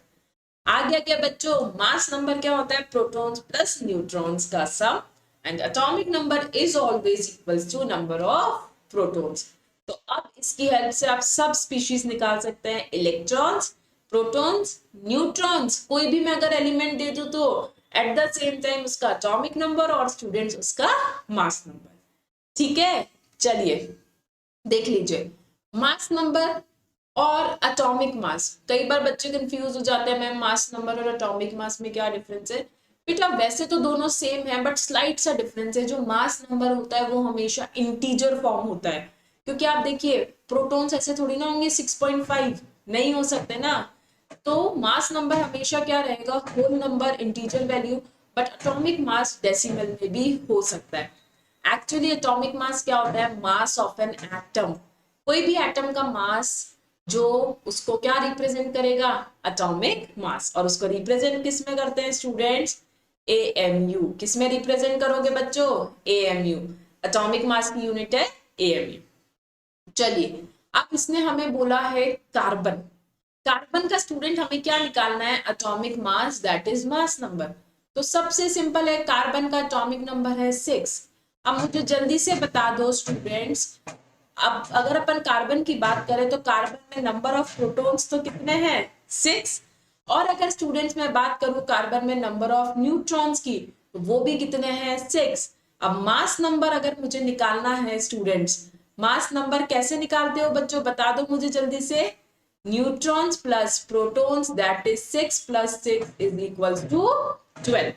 आ गया क्या बच्चों, मास नंबर क्या होता है, प्रोटॉन्स प्लस न्यूट्रॉन्स का sum, and atomic number is always equals to number of protons. तो अब इसकी हेल्प से आप सब स्पीशीज निकाल सकते हैं, इलेक्ट्रॉन्स, प्रोटॉन्स, न्यूट्रॉन्स, कोई भी मैं अगर एलिमेंट दे दूं तो एट द सेम टाइम उसका एटॉमिक नंबर और स्टूडेंट्स उसका मास नंबर। ठीक है, चलिए देख लीजिए मास नंबर और एटॉमिक मास। कई बार बच्चे कंफ्यूज हो जाते हैं, मैम मास नंबर और एटॉमिक मास में क्या डिफरेंस है। बेटा वैसे तो दोनों सेम है बट स्लाइट सा डिफरेंस है। जो मास नंबर होता है वो हमेशा इंटीजर फॉर्म होता है, क्योंकि आप देखिए प्रोटॉन्स ऐसे थोड़ी ना होंगे 6.5, नहीं हो सकते ना। तो मास नंबर हमेशा क्या रहेगा, whole number, integer value. But atomic mass decimal में भी हो सकता है। एक्चुअली एटॉमिक मास क्या होता है, मास ऑफ एन एटम। कोई भी एटम का मास जो उसको क्या रिप्रेजेंट करेगा, एटॉमिक मास। और उसको रिप्रेजेंट किस में करते हैं स्टूडेंट्स, AMU। किस में रिप्रेजेंट करोगे बच्चों, AMU। एटॉमिक मास की यूनिट है AMU। चलिए अब इसने हमें बोला है कार्बन। कार्बन का स्टूडेंट हमें क्या निकालना है, atomic mass that is mass number. तो सबसे सिंपल है, कार्बन का एटॉमिक नंबर है 6। अब मुझे जल्दी से बता दो स्टूडेंट्स, अब अगर अपन कार्बन की बात करें तो कार्बन में नंबर ऑफ प्रोटॉन्स तो कितने हैं, 6। और अगर स्टूडेंट्स में बात करूं कार्बन में नंबर ऑफ न्यूट्रॉन्स की, तो वो भी कितने हैं, 6। अब मास नंबर अगर मुझे निकालना है स्टूडेंट्स, मास नंबर कैसे निकालते हो बच्चों, बता दो मुझे जल्दी से। Neutrons plus protons that is 6 plus 6 is equals to 12।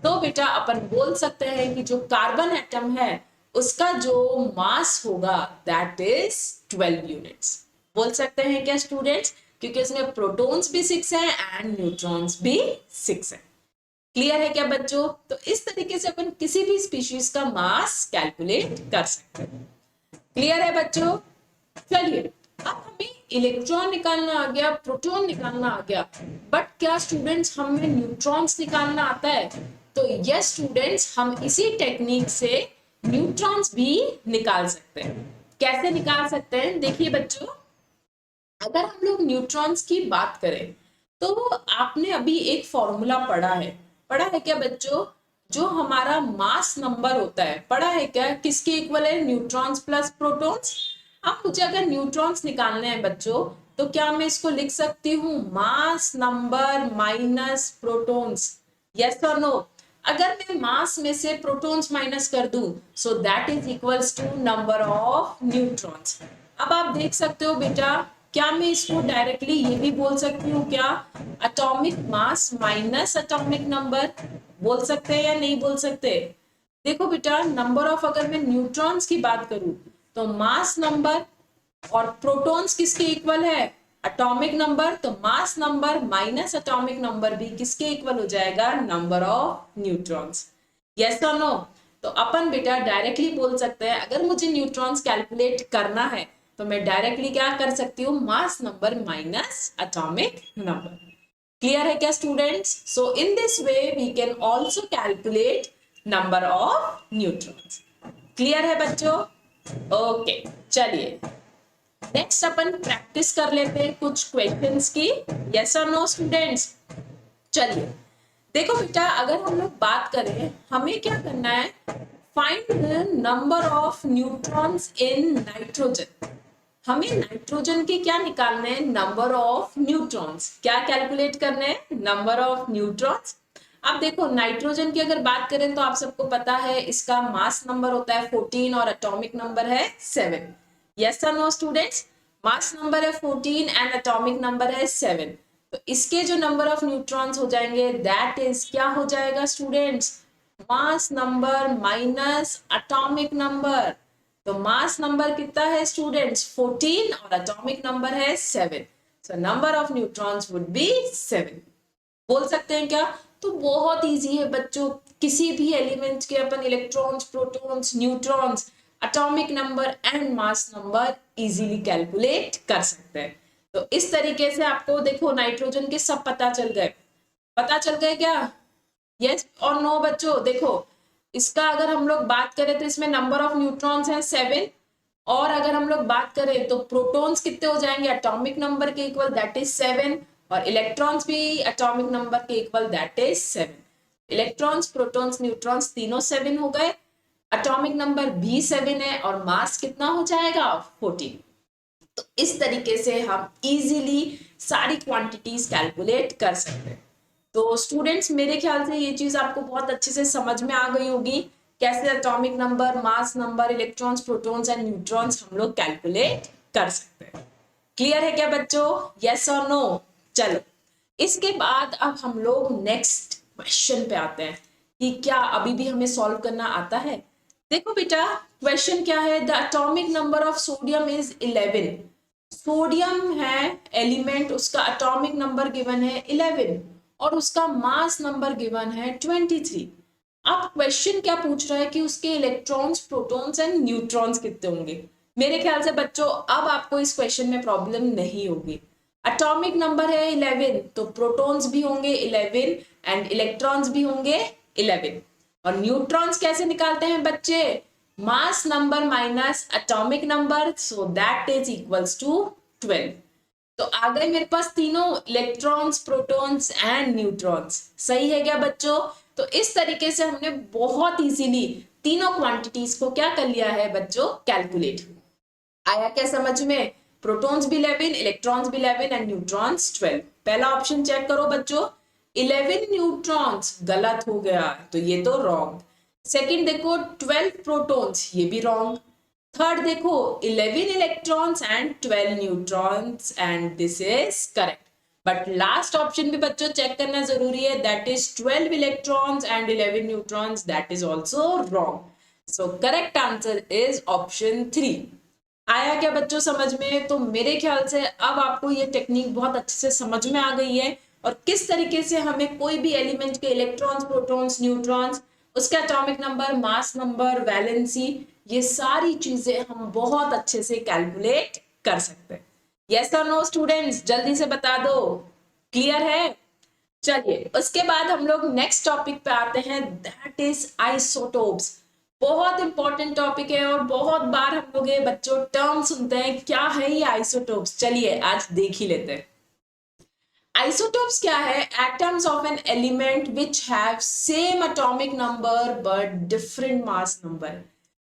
तो बेटा अपन बोल सकते हैं कि जो कार्बन एटम है उसका जो मास होगा दैट इज 12 यूनिट्स। बोल सकते हैं क्या स्टूडेंट्स, क्योंकि इसमें प्रोटॉन्स भी 6 हैं एंड न्यूट्रॉन्स भी 6 हैं। क्लियर है क्या बच्चों। तो इस तरीके से अपन किसी भी स्पीशीज का मास कैलकुलेट कर सकते हैं। क्लियर है बच्चों। चलिए अब हमें इलेक्ट्रॉन निकालना आ गया, प्रोटॉन निकालना आ गया, बट क्या स्टूडेंट्स हमें न्यूट्रॉन्स निकालना आता है, तो यस स्टूडेंट्स हम इसी टेक्निक से न्यूट्रॉन्स भी निकाल सकते हैं। कैसे निकाल सकते हैं, देखिए बच्चों अगर हम लोग न्यूट्रॉन्स की बात करें तो आपने अभी एक फॉर्मूला पढ़ा है क्या बच्चों, जो हमारा मास नंबर होता है, पढ़ा है क्या, किसके इक्वल है, न्यूट्रॉन्स प्लस प्रोटॉन्स। अब मुझे अगर न्यूट्रॉन्स निकालने हैं बच्चों, तो क्या मैं इसको लिख सकती हूँ mass number minus protons, yes और नो। अगर मैं मास में से प्रोटॉन्स माइनस कर दूं, so that is equals to number of neutrons. अब आप देख सकते हो बेटा, क्या मैं इसको डायरेक्टली ये भी बोल सकती हूँ क्या, atomic mass minus atomic number, बोल सकते हैं या नहीं बोल सकते। देखो बेटा नंबर ऑफ, अगर मैं न्यूट्रॉन्स की बात करूं तो मास नंबर और प्रोटॉन्स किसके इक्वल है, एटॉमिक नंबर। तो मास नंबर माइनस एटॉमिक नंबर भी किसके इक्वल हो जाएगा, नंबर ऑफ न्यूट्रॉन्स, यस और नो। तो अपन बेटा डायरेक्टली बोल सकते हैं, अगर मुझे न्यूट्रॉन्स कैलकुलेट करना है तो मैं डायरेक्टली क्या कर सकती हूँ, mass number minus atomic number. Clear है क्या students? So in this way we can also calculate number of neutrons. Clear है बच्चों? ओके, चलिए नेक्स्ट अपन प्रैक्टिस कर लेते हैं कुछ क्वेश्चंस की। यस और नो स्टूडेंट्स? चलिए देखो बेटा, अगर हम लोग बात करें, हमें क्या करना है, find the number of neutrons in nitrogen. हमें नाइट्रोजन के क्या निकालने हैं, नंबर ऑफ न्यूट्रॉन्स। क्या कैलकुलेट करने हैं, नंबर ऑफ न्यूट्रॉन्स। अब देखो नाइट्रोजन की अगर बात करें तो आप सबको पता है इसका मास नंबर होता है 14 और एटॉमिक नंबर है 7। यस और नो स्टूडेंट्स? मास नंबर है 14 एंड एटॉमिक नंबर है 7। तो इसके जो नंबर ऑफ न्यूट्रॉन्स हो जाएंगे दैट इज क्या हो जाएगा स्टूडेंट्स, मास नंबर माइनस एटॉमिक नंबर। तो मास नंबर कितना है स्टूडेंट्स, 14 और एटॉमिक नंबर है 7। सो number of neutrons would be 7। बोल सकते हैं क्या? तो बहुत इजी है बच्चों, किसी भी एलिमेंट्स के अपन electrons, protons, neutrons, atomic number and mass number easily calculate कर सकते हैं। तो इस तरीके से आपको देखो नाइट्रोजन के सब पता चल गए। पता चल गए क्या? यस और नो बच्चों? देखो इसका अगर हम लोग बात करें तो इसमें नंबर ऑफ न्यूट्रॉन्स है 7, और अगर हम लोग बात करें तो प्रोटॉन्स कितने हो जाएंगे, एटॉमिक नंबर के इक्वल दैट इज 7, और इलेक्ट्रॉन्स भी एटॉमिक नंबर के equal that is 7। Electrons, protons, neutrons तीनों 7 हो गए, एटॉमिक नंबर भी 7 है, और मास कितना हो जाएगा 14। तो इस तरीके से हम इजीली सारी क्वांटिटीज कैलकुलेट कर सकते हैं। तो स्टूडेंट्स मेरे ख्याल से ये चीज आपको बहुत अच्छे से समझ में आ गई होगी, कैसे atomic number, mass number, electrons, protons and neutrons हम लोग कैलकुलेट कर सकते हैं। क्लियर है क्या बच्चों? यस और नो? चलो इसके बाद अब हम लोग नेक्स्ट क्वेश्चन पे आते हैं कि क्या अभी भी हमें सॉल्व करना आता है। देखो बेटा क्वेश्चन क्या है, the atomic number of sodium is 11। Sodium है एलिमेंट, उसका एटॉमिक नंबर गिवन है 11 और उसका मास नंबर गिवन है 23। अब क्वेश्चन क्या पूछ रहा है कि उसके इलेक्ट्रॉन्स, प्रोटॉन्स एंड न्यूट्रॉन्स कितने होंगे। मेरे ख्याल से बच्चों अब आपको इस क्वेश्चन में प्रॉब्लम नहीं होगी। एटॉमिक नंबर है 11 तो प्रोटॉन्स भी होंगे 11 एंड इलेक्ट्रॉन्स भी होंगे 11। और न्यूट्रॉन्स कैसे निकालते हैं बच्चे, mass number minus atomic number, so that is equals to 12। तो आ गए मेरे पास तीनों, इलेक्ट्रॉन्स, प्रोटॉन्स एंड न्यूट्रॉन्स। सही है क्या बच्चों? तो इस तरीके से हमने बहुत इजीली तीनों क्वांटिटीज को क्या कर लिया है बच्चों, कैलकुलेट। आया क्या समझ में? प्रोटॉन्स भी 11, इलेक्ट्रॉन्स भी 11 एंड न्यूट्रॉन्स 12। पहला ऑप्शन चेक करो बच्चों, 11 न्यूट्रॉन्स गलत हो गया, तो ये तो रॉन्ग। सेकंड देखो 12 प्रोटॉन्स, ये भी रॉन्ग। थर्ड देखो 11 electrons and 12 neutrons and this is correct. But last option भी बच्चों चेक करना जरूरी है, that is 12 electrons and 11 neutrons, that is also wrong. So correct answer is option 3। आया क्या बच्चों समझ में? तो मेरे ख्याल से अब आपको ये टेक्निक बहुत अच्छे से समझ में आ गई है, और किस तरीके से हमें कोई भी एलिमेंट के इलेक्ट्रॉन्स, प्रोटॉन्स, न्यूट्रॉन्स, उसका atomic number, mass number, valency, ये सारी चीजें हम बहुत अच्छे से कैलकुलेट कर सकते हैं। यस और नो स्टूडेंट्स? जल्दी से बता दो, क्लियर है? चलिए उसके बाद हम लोग नेक्स्ट टॉपिक पे आते हैं, दैट इज आइसोटोप्स। बहुत इंपॉर्टेंट टॉपिक है और बहुत बार हम लोग ये बच्चों टर्म सुनते हैं, क्या है ये आइसोटोप्स। चलिए आज देख ही लेते हैं। आइसोटोप्स क्या है? Atoms of an element which have same atomic number but different mass number.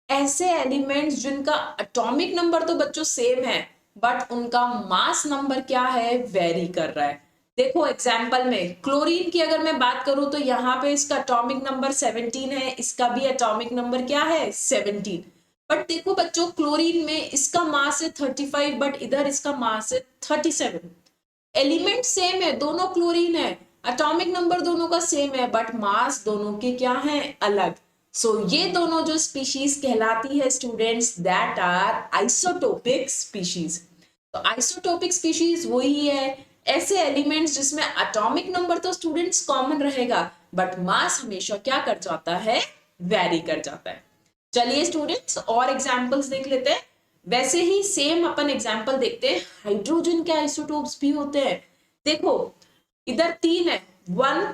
ऐसे एलिमेंट्स जिनका एटॉमिक नंबर तो बच्चों सेम है बट उनका मास नंबर क्या है, वेरी कर रहा है। देखो एग्जाम्पल में क्लोरीन की अगर मैं बात करूं तो यहाँ पे इसका एटॉमिक नंबर 17 है, इसका भी एटॉमिक नंबर क्या है 17। बट देखो बच्चों क्लोरीन में इसका मास है 35 बट इधर इसका मास है 37। एलिमेंट सेम है, दोनों क्लोरीन है, एटॉमिक नंबर दोनों का सेम है बट मास दोनों के क्या है, अलग। सो ये दोनों जो स्पीशीज कहलाती है students, that are isotopic species. तो आइसोटोपिक स्पीशीज वही है ऐसे एलिमेंट्स जिसमें एटॉमिक नंबर तो स्टूडेंट्स कॉमन रहेगा बट मास हमेशा क्या कर जाता है, वेरी कर जाता है। चलिए स्टूडेंट्स और एग्जांपल्स देख लेते हैं। वैसे ही सेम अपन एग्जांपल देखते हैं, हाइड्रोजन के आइसोटोप्स भी होते हैं। देखो इधर 3 है, 1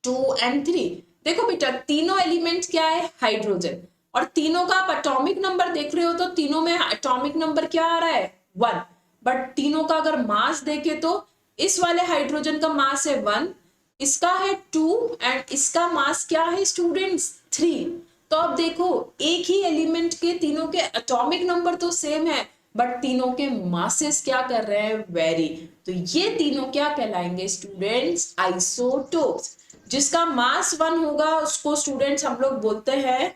2 एंड 3। देखो बेटा तीनों एलिमेंट्स क्या है, हाइड्रोजन, और तीनों का आप एटॉमिक नंबर देख रहे हो तो तीनों में एटॉमिक नंबर क्या आ रहा है, 1। बट तीनों का अगर मास देखे तो इस वाले हाइड्रोजन का मास है 1, इसका है 2 एंड इसका मास क्या है स्टूडेंट्स, 3। तो अब देखो एक ही एलिमेंट के तीनों के एटॉमिक नंबर तो सेम है, बट तीनों के मासेस क्या कर रहे हैं, वेरी। तो ये तीनों क्या कहलाएंगे स्टूडेंट्स, आइसोटोप्स। जिसका मास 1 होगा उसको स्टूडेंट्स हम लोग बोलते हैं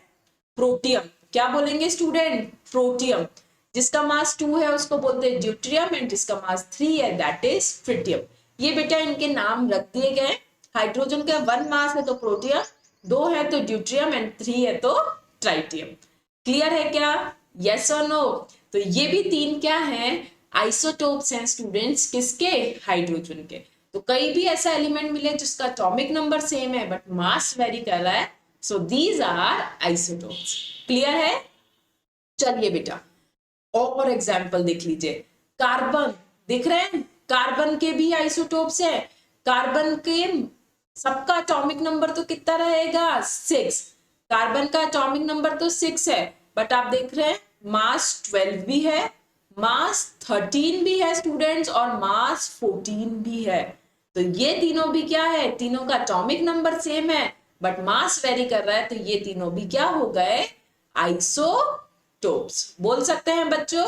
प्रोटियम। क्या बोलेंगे स्टूडेंट, प्रोटियम। जिसका मास 2 है उसको बोलते हैं ड्यूट्रियम, एंड जिसका मास 3 है दैट इज ट्रिटियम। ये बेटा इनके नाम रख दिए गए। हाइड्रोजन का 1 मास है तो प्रोटियम, 2 है तो ड्यूट्रियम, एंड 3 है तो ट्राइटियम। क्लियर है क्या, यस और नो। तो ये भी 3 क्या है, आइसोटोप्स हैं स्टूडेंट्स, किसके, हाइड्रोजन के। तो कहीं भी ऐसा एलिमेंट मिले जिसका एटॉमिक नंबर सेम है बट मास वेरी कर रहा है, so these are isotopes. Clear है। चलिए बेटा और एग्जाम्पल देख लीजिए। कार्बन दिख रहे हैं, कार्बन के भी आइसोटोप्स है। कार्बन के सबका एटॉमिक नंबर तो कितना रहेगा, 6। कार्बन का एटॉमिक नंबर तो 6 है, बट आप देख रहे हैं मास 12 भी है, मास 13 भी है स्टूडेंट्स, और मास 14 भी है। तो ये तीनों भी क्या है, तीनों का एटॉमिक नंबर सेम है बट मास वेरी कर रहा है, तो ये तीनों भी क्या हो गए, आइसोटोप्स बोल सकते हैं बच्चों।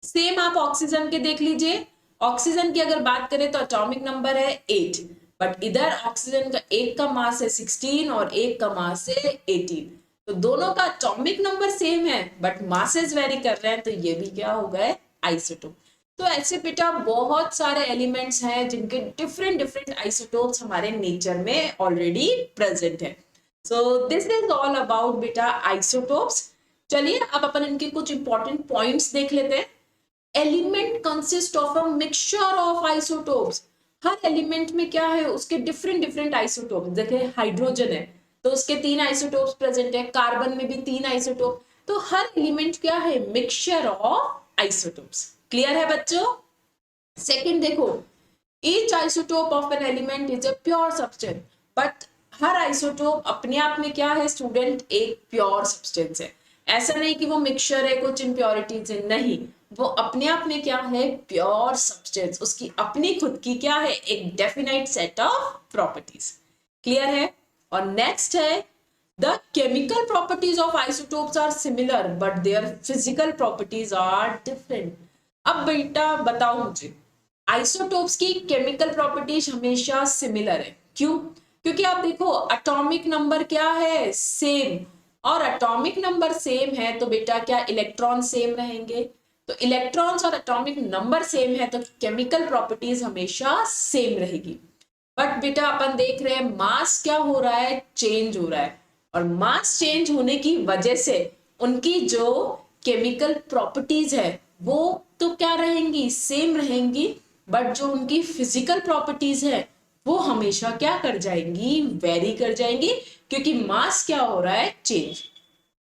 सेम आप ऑक्सीजन के देख लीजिए। ऑक्सीजन की अगर बात करें तो एटॉमिक नंबर है 8, बट इधर ऑक्सीजन का एक का मास है 16 और एक का मास है 18। तो दोनों का एटॉमिक नंबर सेम है बट मासेस वेरी कर रहे हैं, तो ये भी क्या हो गए, आइसोटोप। तो ऐसे बेटा बहुत सारे एलिमेंट्स हैं जिनके डिफरेंट डिफरेंट आइसोटोप्स हमारे नेचर में ऑलरेडी प्रेजेंट है। सो दिस इज ऑल अबाउट बेटा आइसोटोप्स। चलिए अब अपन इनके कुछ इंपॉर्टेंट पॉइंट्स देख लेते हैं। Element consist of a mixture of isotopes. Her element में क्या है, उसके डिफरेंट डिफरेंट आइसोटोप्स। देखिए हाइड्रोजन है तो उसके 3 आइसोटोप्स प्रेजेंट है, कार्बन में भी 3 आइसोटोप। तो हर एलिमेंट क्या है, मिक्सचर ऑफ आइसोटोप्स। क्लियर है बच्चों। सेकंड देखो, each isotope of an element is a pure substance, but her isotope अपने आप में क्या है स्टूडेंट, एक प्योर सब्सटेंस है। ऐसा नहीं कि वो मिक्सचर है, कुछ इम्प्योरिटीज है, नहीं, वो अपने आप में क्या है, प्योर सब्सटेंस। उसकी अपनी खुद की क्या है, एक definite set of properties. Clear है। और नेक्स्ट है, the chemical properties of isotopes are similar but their physical properties are different. अब बेटा बताओ मुझे, आइसोटोप्स की केमिकल प्रॉपर्टीज हमेशा सिमिलर है, क्यों, क्योंकि आप देखो एटॉमिक नंबर क्या है, सेम। और एटॉमिक नंबर सेम है तो बेटा क्या इलेक्ट्रॉन सेम रहेंगे। तो इलेक्ट्रॉन्स और एटॉमिक नंबर सेम है तो केमिकल प्रॉपर्टीज हमेशा सेम रहेगी। बट बेटा अपन देख रहे हैं मास क्या हो रहा है, चेंज हो रहा है, और मास चेंज होने की वजह से उनकी जो केमिकल प्रॉपर्टीज है वो तो क्या रहेंगी, सेम रहेंगी, बट जो उनकी फिजिकल प्रॉपर्टीज है वो हमेशा क्या कर जाएंगी, वेरी कर जाएंगी, क्योंकि मास क्या हो रहा है, चेंज।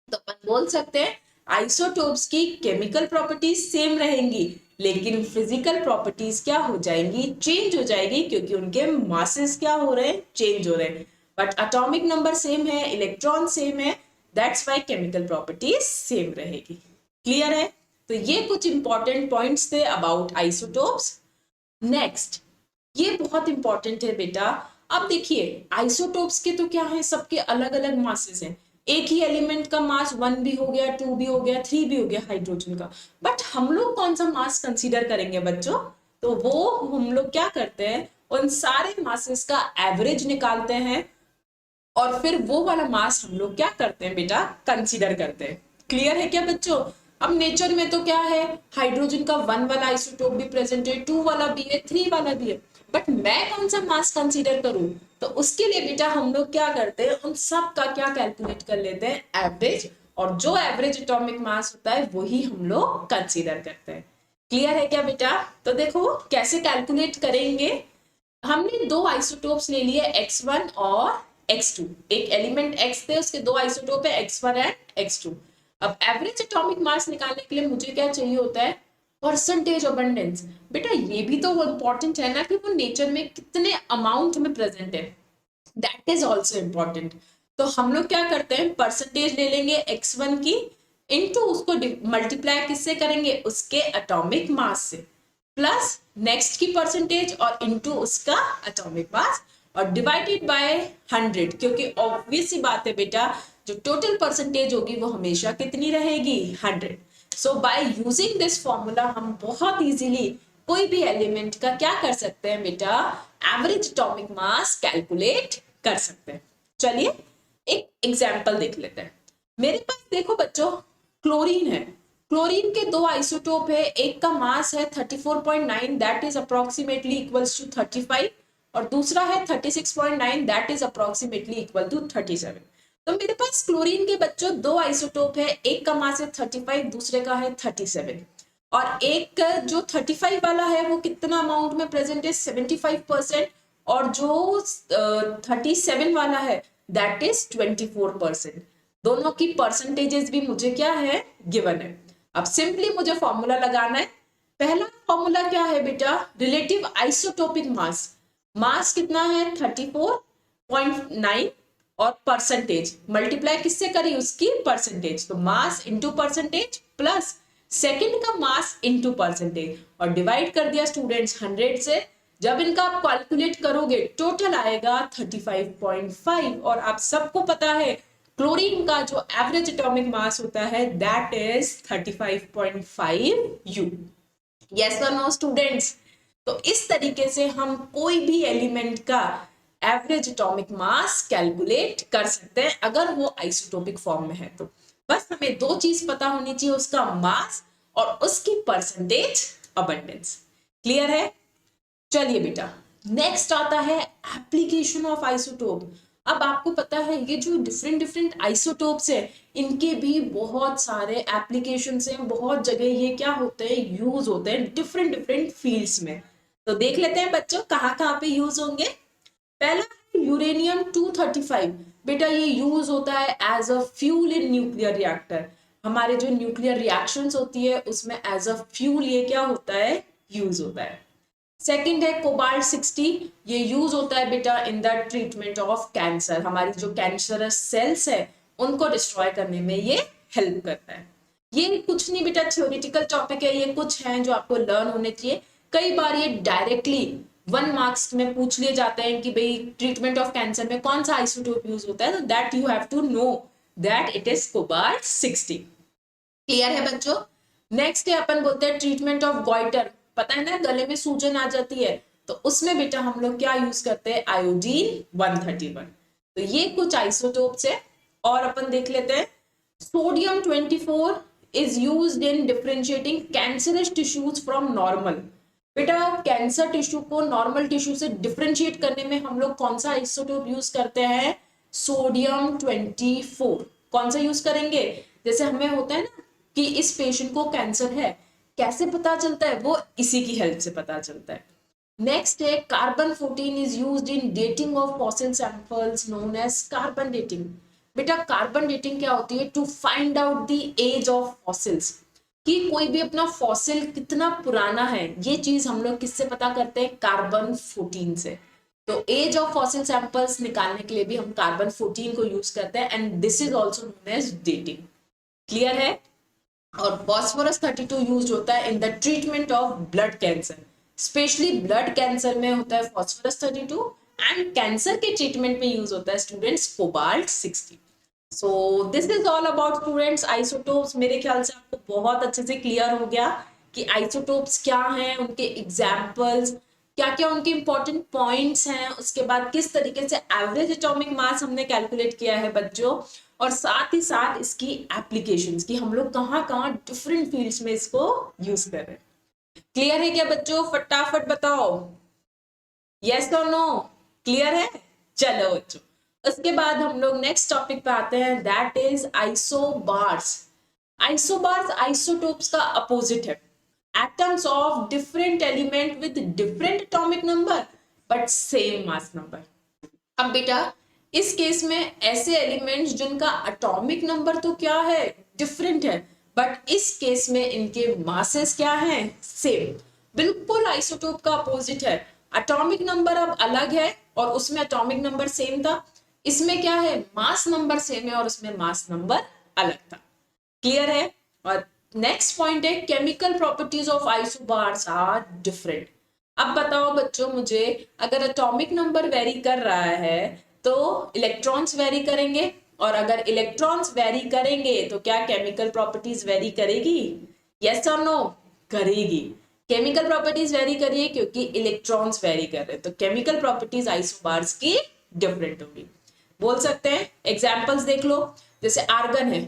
तो अपन बोल सकते हैं आइसोटोप्स की केमिकल प्रॉपर्टीज सेम रहेंगी लेकिन फिजिकल प्रॉपर्टीज क्या हो जाएंगी, चेंज हो जाएगी, क्योंकि उनके मासेस क्या हो रहे हैं, चेंज हो रहे हैं। बट एटॉमिक नंबर सेम है, इलेक्ट्रॉन सेम है, that's why chemical properties same रहेगी। क्लियर है। तो ये कुछ इंपॉर्टेंट पॉइंट्स थे अबाउट आइसोटोप्स। नेक्स्ट, ये बहुत इंपॉर्टेंट है बेटा। अब देखिए आइसोटोप्स के तो क्या है, सबके अलग अलग मासेस हैं। एक ही एलिमेंट का मास 1 भी हो गया, 2 भी हो गया, 3 भी हो गया हाइड्रोजन का। बट हम लोग कौन सा मास कंसीडर करेंगे बच्चों, तो वो हम लोग क्या करते हैं, उन सारे मासेस का एवरेज निकालते हैं और फिर वो वाला मास हम लोग क्या करते हैं बेटा, कंसीडर करते हैं। क्लियर है क्या बच्चों। अब नेचर में तो क्या है, हाइड्रोजन का 1 वाला आइसोटोप भी प्रेजेंट है, 2 वाला भी है, 3 वाला भी है, बट मैं कौन सा मास कंसीडर करूं, तो उसके लिए बेटा हम लोग क्या करते हैं, उन सब का क्या कैलकुलेट कर लेते हैं, एवरेज, और जो एवरेज एटॉमिक मास होता है वही हम लोग कंसीडर करते हैं। क्लियर है क्या बेटा। तो देखो कैसे कैलकुलेट करेंगे। हमने 2 आइसोटोप्स ले लिए x1 और x2। एक एलिमेंट x थे, उसके 2 आइसोटोप है x1 एंड x2। अब एवरेज एटॉमिक मास निकालने के लिए मुझे क्या चाहिए होता है, परसेंटेज अबंडेंस। बेटा ये भी तो इम्पोर्टेंट है ना कि वो नेचर में कितने अमाउंट में प्रेजेंट है, दैट इज ऑल्सो इम्पोर्टेंट। तो हम लोग क्या करते हैं, परसेंटेज ले लेंगे x1 की, इनटू उसको मल्टीप्लाई किससे करेंगे, उसके एटॉमिक मास से, प्लस नेक्स्ट की परसेंटेज और इनटू उसका एटॉमिक मास, और डिवाइडेड बाय 100, क्योंकि ऑब्वियस सी बात है बेटा, जो टोटल परसेंटेज होगी वो हमेशा कितनी रहेगी, 100। सो बाय यूजिंग दिस फॉर्मूला हम बहुत इजीली कोई भी एलिमेंट का क्या कर सकते हैं बेटा, एवरेज एटॉमिक मास कैलकुलेट कर सकते हैं। चलिए एक एग्जांपल देख लेते हैं। मेरे पास देखो बच्चों, क्लोरीन है। क्लोरीन के दो आइसोटोप है, एक का मास है 34.9 that is approximately equals to 35, और दूसरा है 36.9 that is approximately equal to 37। तो मेरे पास क्लोरीन के बच्चों दो आइसोटोप है, एक का मास है 35, दूसरे का है 37, और एक जो 35 वाला है वो कितना अमाउंट में प्रेजेंट है, 75%, और जो 37 वाला है दैट इज 24%। दोनों की परसेंटेजेस भी मुझे क्या है, गिवन है। अब सिंपली मुझे फॉर्मूला लगाना है। पहला फॉर्मूला क्या है बेटा, रिलेटिव आइसोटोपिक मास। मास कितना है 34.9, और परसेंटेज मल्टीप्लाई किससे करी, उसकी परसेंटेज, तो mass into percentage plus second का मास इंटू परसेंटेज, और डिवाइड कर दिया स्टूडेंट्स 100 से। जब इनका आप कैलकुलेट करोगे टोटल आएगा 35.5, और आप सबको पता है क्लोरीन का जो एवरेज एटॉमिक मास होता है दैट इज 35.5 U। यस और नो स्टूडेंट्स? तो इस तरीके से हम कोई भी एलिमेंट का एवरेज एटॉमिक मास कैलकुलेट कर सकते हैं अगर वो आइसोटोपिक फॉर्म में है तो। बस हमें दो चीज पता होनी चाहिए, उसका मास और उसकी परसेंटेज अबंडेंस। क्लियर है? चलिए बेटा नेक्स्ट आता है एप्लीकेशन ऑफ आइसोटोप। अब आपको पता है ये जो डिफरेंट डिफरेंट आइसोटोप्स है इनके भी बहुत सारे एप्लीकेशंस हैं, बहुत जगह ये क्या होते हैं, यूज होते हैं डिफरेंट डिफरेंट फील्ड्स में। तो देख लेते हैं बच्चों कहाँ कहाँ पे यूज होंगे। पहला यूरेनियम 235। बेटा ये यूज होता है as a fuel in nuclear reactor. हमारे जो न्यूक्लियर रिएक्शंस होती है उसमें एज अ फ्यूल ये क्या होता है, यूज होता है। सेकंड है कोबाल्ट 60। ये यूज होता है बेटा इन द ट्रीटमेंट ऑफ कैंसर। हमारी जो कैंसरस सेल्स है उनको डिस्ट्रॉय करने में ये हेल्प करता है। ये कुछ नहीं बेटा थ्योरेटिकल टॉपिक है, ये कुछ है जो आपको लर्न होने चाहिए। कई बार ये डायरेक्टली 1 मार्क्स में पूछ लिए जाते हैं कि भाई ट्रीटमेंट ऑफ कैंसर में कौन सा आइसोटोप यूज होता है, तो that you have to know that it is cobalt 60। Clear है बच्चों? नेक्स्ट है अपन बोलते हैं ट्रीटमेंट ऑफ गॉइटर। पता है ना गले में सूजन आ जाती है तो उसमें बेटा हम लोग क्या यूज करते हैं, आयोडीन 131। तो ये कुछ आइसोटोप्स है। और अपन देख लेते हैं sodium 24 is used in differentiating cancerous tissues from normal. बेटा कैंसर टिश्यू को नॉर्मल टिश्यू से डिफरेंशिएट करने में हम लोग कौन सा आइसोटोप यूज करते हैं, सोडियम 24। कौन सा यूज करेंगे, जैसे हमें होता है ना कि इस पेशेंट को कैंसर है, कैसे पता चलता है, वो इसी की हेल्प से पता चलता है। नेक्स्ट है carbon 14 is used in dating of fossil samples known as carbon dating. बेटा कार्बन डेटिंग क्या होती है, to find out the age of fossils, कि कोई भी अपना फॉसिल कितना पुराना है, ये चीज हम लोग किससे पता करते हैं, कार्बन 14 से। तो एज ऑफ फॉसिल सैंपल्स निकालने के लिए भी हम कार्बन 14 को यूज करते हैं, and this is also known as dating. Clear है? और फॉस्फोरस 32 यूज होता है in the treatment of blood cancer. Specially blood cancer में होता है फॉस्फोरस 32, एंड कैंसर के ट्रीटमेंट में यूज होता है students cobalt 60। So this is all about students isotopes. मेरे ख्याल से आपको बहुत अच्छे से क्लियर हो गया कि आइसोटोप्स क्या हैं, उनके एग्जाम्पल्स क्या क्या, उनके इंपॉर्टेंट पॉइंट्स हैं, उसके बाद किस तरीके से एवरेज एटॉमिक मास हमने कैलकुलेट किया है बच्चों, और साथ ही साथ इसकी एप्लीकेशंस कि हम लोग कहाँ कहाँ डिफरेंट फील्ड्स में इसको यूज कर रहे हैं। क्लियर है क्या बच्चों? फटाफट बताओ यस और नो। क्लियर है? चलो बच्चों उसके बाद हम लोग नेक्स्ट टॉपिक पे आते हैं, that is isobars. Isobars isotopes का अपोजिट है, atoms of different element with different atomic number but same mass number. अब बेटा इस केस में ऐसे एलिमेंट्स जिनका एटॉमिक नंबर तो क्या है, डिफरेंट है, बट इस केस में इनके मासेस क्या हैं, सेम। बिल्कुल आइसोटोप का अपोजिट है, एटॉमिक नंबर अब अलग है और उसमें एटॉमिक नंबर सेम था। इसमें क्या है, मास नंबर सेम है और उसमें मास नंबर अलग था। क्लियर है। और नेक्स्ट पॉइंट है chemical properties of isobars are different. अब बताओ बच्चों मुझे, अगर एटॉमिक नंबर वेरी कर रहा है तो इलेक्ट्रॉन्स वेरी करेंगे, और अगर इलेक्ट्रॉन्स वेरी करेंगे तो क्या केमिकल प्रॉपर्टीज वेरी करेगी, यस और नो, करेगी। केमिकल प्रॉपर्टीज वेरी करिए क्योंकि इलेक्ट्रॉन्स वेरी कर रहे हैं, तो केमिकल प्रॉपर्टीज आइसोबार्स की डिफरेंट होगी। बोल सकते हैं, एग्जांपल्स देख लो, जैसे आर्गन है,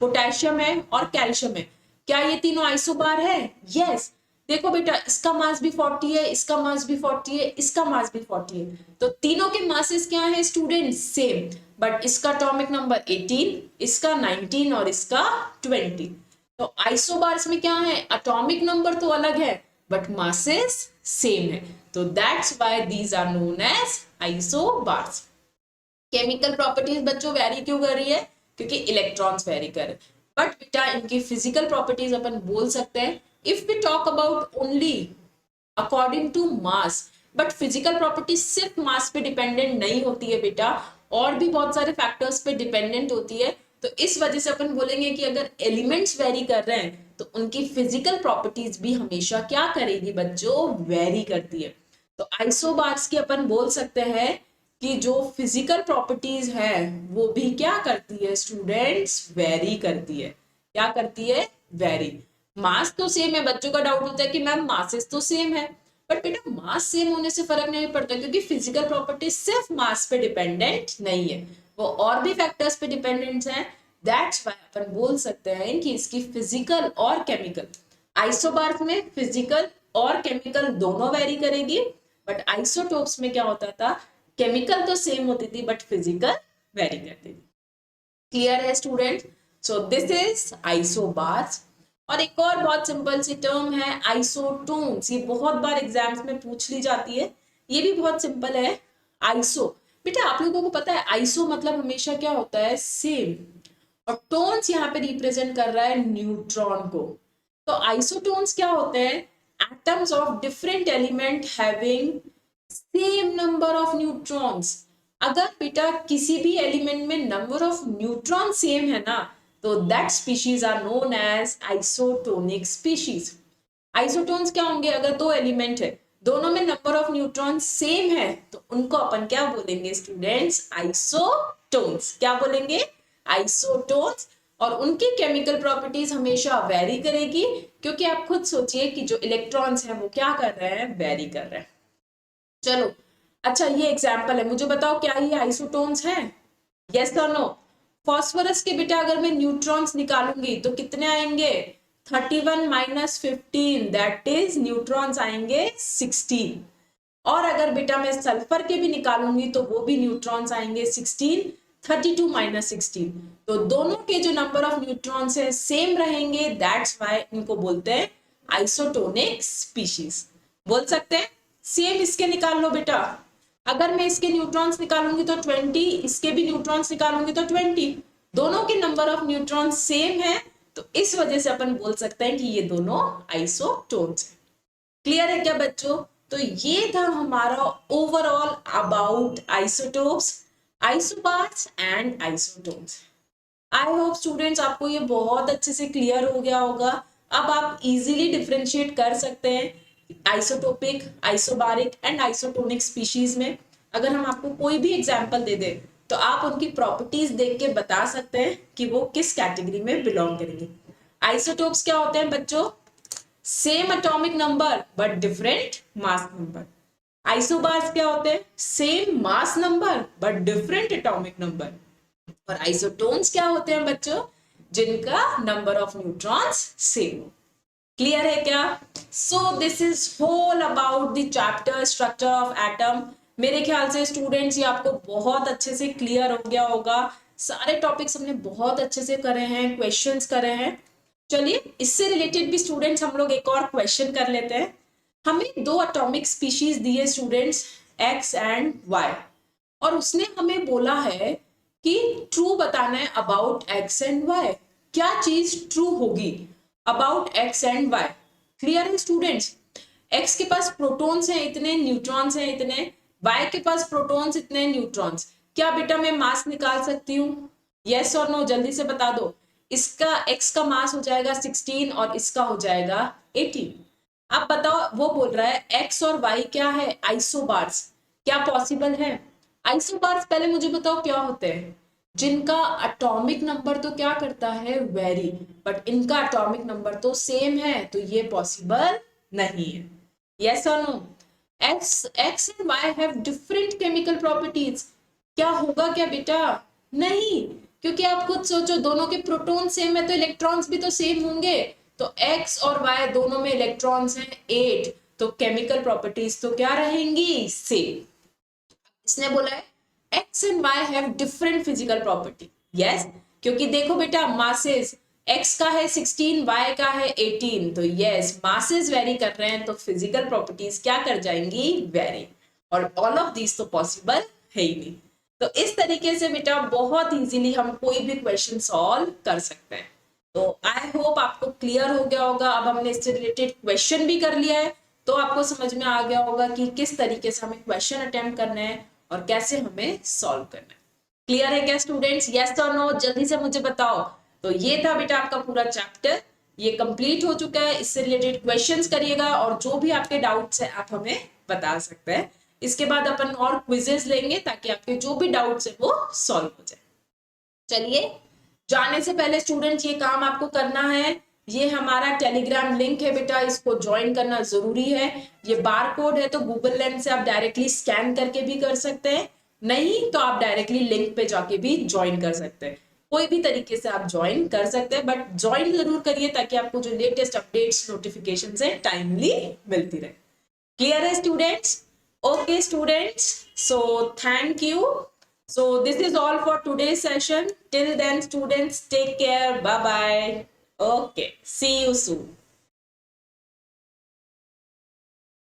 पोटेशियम है और कैल्शियम है, क्या ये तीनों आइसोबार है, यस। देखो बेटा, इसका मास भी 40 है, इसका मास भी 40 है, इसका मास भी 40 है, तो तीनों के मासेस क्या है स्टूडेंट, सेम, बट इसका एटॉमिक नंबर 18, इसका 19 और इसका 20। तो आइसोबार्स में क्या है, एटॉमिक नंबर तो अलग है बट मासेस सेम है, तो that's why these are known as isobars. Chemical properties बच्चों वेरी क्यों कर रही है, क्योंकि इलेक्ट्रॉन्स वेरी कर रहे हैं, बट बेटा इनकी फिजिकल प्रॉपर्टीज अपन बोल सकते हैं if we talk about only according to mass, but physical properties सिर्फ मास पे डिपेंडेंट नहीं होती है बेटा, और भी बहुत सारे फैक्टर्स पे डिपेंडेंट होती है। तो इस वजह से अपन बोलेंगे कि अगर एलिमेंट्स वेरी कर रहे हैं तो उनकी फिजिकल प्रॉपर्टीज भी हमेशा क्या करेगी बच्चों, वेरी करती है। तो आइसोबार्स की अपन बोल सकते हैं कि जो फिजिकल प्रॉपर्टीज है वो भी क्या करती है स्टूडेंट्स, वेरी करती है। क्या करती है, वेरी। मास तो सेम है, बच्चों का डाउट होता है कि मैम मासेस तो सेम है, बट बेटा मास सेम होने से फर्क नहीं पड़ता क्योंकि फिजिकल प्रॉपर्टीज सिर्फ मास पे डिपेंडेंट नहीं है, वो और भी फैक्टर्स पे डिपेंडेंट है। दैट्स व्हाई अपन बोल सकते हैं कि इसकी फिजिकल और केमिकल, आइसोबार्स में फिजिकल और केमिकल दोनों वेरी करेगी, बट आइसोटोप्स में क्या होता था, केमिकल तो सेम होती थी बट फिजिकल वेरी करती थी। क्लियर है student. So this is isobars. और एक और बहुत सिंपल सी टर्म है आइसोटोन्स, ये बहुत बार एग्जाम्स में पूछ ली जाती है, ये भी बहुत सिंपल है। आइसो, बेटा आप लोगों को पता है आइसो मतलब हमेशा क्या होता है, सेम, और टोन्स यहाँ पे रिप्रेजेंट कर रहा है न्यूट्रॉन को। तो आइसोटोन्स क्या होते हैं, atoms of different element having same number of neutrons. अगर बेटा किसी भी एलिमेंट में नंबर ऑफ न्यूट्रॉन सेम है ना, तो that species are known as isotonic species. Isotones क्या होंगे, अगर दो एलिमेंट है दोनों में नंबर ऑफ न्यूट्रॉन सेम है तो उनको अपन क्या बोलेंगे स्टूडेंट्स, आइसोटोन्स। क्या बोलेंगे, आइसोटोन्स। और उनकी केमिकल प्रॉपर्टीज हमेशा वेरी करेगी, क्योंकि आप खुद सोचिए कि जो इलेक्ट्रॉन्स हैं वो क्या कर रहे हैं, वेरी कर रहे हैं। चलो अच्छा, ये एग्जाम्पल है, मुझे बताओ क्या ये आइसोटोन्स हैं, यस और नो। फॉस्फोरस के बेटा अगर मैं न्यूट्रॉन्स निकालूंगी तो कितने आएंगे, 31 माइनस 15, दैट इज न्यूट्रॉन्स आएंगे 16। और अगर बेटा मैं सल्फर के भी निकालूंगी तो वो भी न्यूट्रॉन्स आएंगे 16, 32 माइनस 16, तो दोनों के जो नंबर ऑफ न्यूट्रॉन्स है सेम रहेंगे, दैट्स व्हाई इनको बोलते हैं आइसोटोनिक स्पीशीज। बोल सकते हैं सेम इसके निकाल लो बेटा, अगर मैं इसके न्यूट्रॉन्स निकालूंगी तो 20, इसके भी न्यूट्रॉन्स निकालूंगी तो 20, दोनों के नंबर ऑफ न्यूट्रॉन्स सेम है, तो इस वजह से अपन बोल सकते हैं कि ये दोनों आइसोटोन्स हैं। क्लियर है क्या बच्चों। तो ये था हमारा overall about isotopes, isobars and isotones. I hope students आपको ये बहुत अच्छे से क्लियर हो गया होगा। अब आप इजीली डिफरेंशिएट कर सकते हैं isotopic, isobaric and isotonic species में। अगर हम आपको कोई भी एग्जांपल दे दें तो आप उनकी प्रॉपर्टीज देख के बता सकते हैं कि वो किस कैटेगरी में बिलोंग करेंगे। आइसोटोप्स क्या होते हैं बच्चों, same atomic number but different mass number. Isobars क्या होते हैं, same mass number but different atomic number. और आइसोटोन्स क्या होते हैं बच्चों, जिनका नंबर ऑफ न्यूट्रॉन्स सेम हो। क्लियर है क्या। So this is whole about the chapter structure of atom. मेरे ख्याल से स्टूडेंट्स ये आपको बहुत अच्छे से क्लियर हो गया होगा, सारे टॉपिक्स हमने बहुत अच्छे से करे हैं, क्वेश्चंस करे हैं। चलिए इससे रिलेटेड भी स्टूडेंट्स हम लोग एक और क्वेश्चन कर लेते हैं। हमें दो एटॉमिक स्पीशीज दी है स्टूडेंट्स, एक्स एंड वाई, और उसने हमें बोला है कि ट्रू बताना है अबाउट एक्स एंड वाई। क्या चीज ट्रू होगी about X and Y. Clear है स्टूडेंट्स? एक्स के पास प्रोटॉन्स हैं इतने, न्यूट्रॉन्स हैं इतने, वाई के पास प्रोटॉन्स इतने, न्यूट्रॉन्स। क्या बेटा मैं मास निकाल सकती हूँ? यस और नो, जल्दी से बता दो। इसका एक्स का मास हो जाएगा 16 और इसका हो जाएगा 18। अब बताओ, वो बोल रहा है एक्स और वाई क्या है, आइसोबार्स। क्या पॉसिबल है? आइसोबार्स पहले मुझे बताओ क्या होते हैं? जिनका एटॉमिक नंबर तो क्या करता है, वेरी, बट इनका एटॉमिक नंबर तो सेम है, तो ये पॉसिबल नहीं है। यस और no? X and Y have different chemical properties. क्या होगा क्या बेटा? नहीं, क्योंकि आप खुद सोचो, दोनों के प्रोटॉन सेम है तो इलेक्ट्रॉन्स भी तो सेम होंगे। तो एक्स और वाई दोनों में इलेक्ट्रॉन्स हैं 8, तो केमिकल प्रॉपर्टीज तो क्या रहेंगी, सेम। इसने बोला है x and Y have different physical property. Yes, क्योंकि देखो बेटा, मासेस एक्स का है 16, वाई का है 18, तो यस मासेस वेरी कर रहे हैं, तो फिजिकल प्रॉपर्टीज क्या कर जाएंगी, वेरी। और ऑल ऑफ दिस तो पॉसिबल है ही नहीं। तो इस तरीके से बेटा बहुत इजीली हम कोई भी क्वेश्चन सॉल्व कर सकते हैं। तो आई होप आपको क्लियर हो गया होगा। अब हमने इससे रिलेटेड क्वेश्चन भी कर लिया है, तो आपको समझ में आ गया होगा कि किस तरीके से हमें क्वेश्चन अटेम्प्ट करना है और कैसे हमें सॉल्व करना है। क्लियर है क्या स्टूडेंट्स? यस और नो, जल्दी से मुझे बताओ। तो ये था बेटा आपका पूरा चैप्टर, ये कंप्लीट हो चुका है। इससे रिलेटेड क्वेश्चंस करिएगा और जो भी आपके डाउट्स है आप हमें बता सकते हैं। इसके बाद अपन और क्विजेस लेंगे ताकि आपके जो भी डाउट्स है वो सॉल्व हो जाए। चलिए, जाने से पहले स्टूडेंट्स ये काम आपको करना है, ये हमारा टेलीग्राम लिंक है बेटा, इसको ज्वाइन करना जरूरी है। ये बार कोड है, तो गूगल लेंस से आप डायरेक्टली स्कैन करके भी कर सकते हैं, नहीं तो आप डायरेक्टली लिंक पे जाके भी ज्वाइन कर सकते हैं। कोई भी तरीके से आप ज्वाइन कर सकते हैं, बट ज्वाइन जरूर करिए ताकि आपको जो लेटेस्ट अपडेट्स नोटिफिकेशन है टाइमली मिलती रहे। क्लियर है students? Okay students, so thank you. So this is all for today's session. Till then students, take care. Bye bye. Okay, see you soon.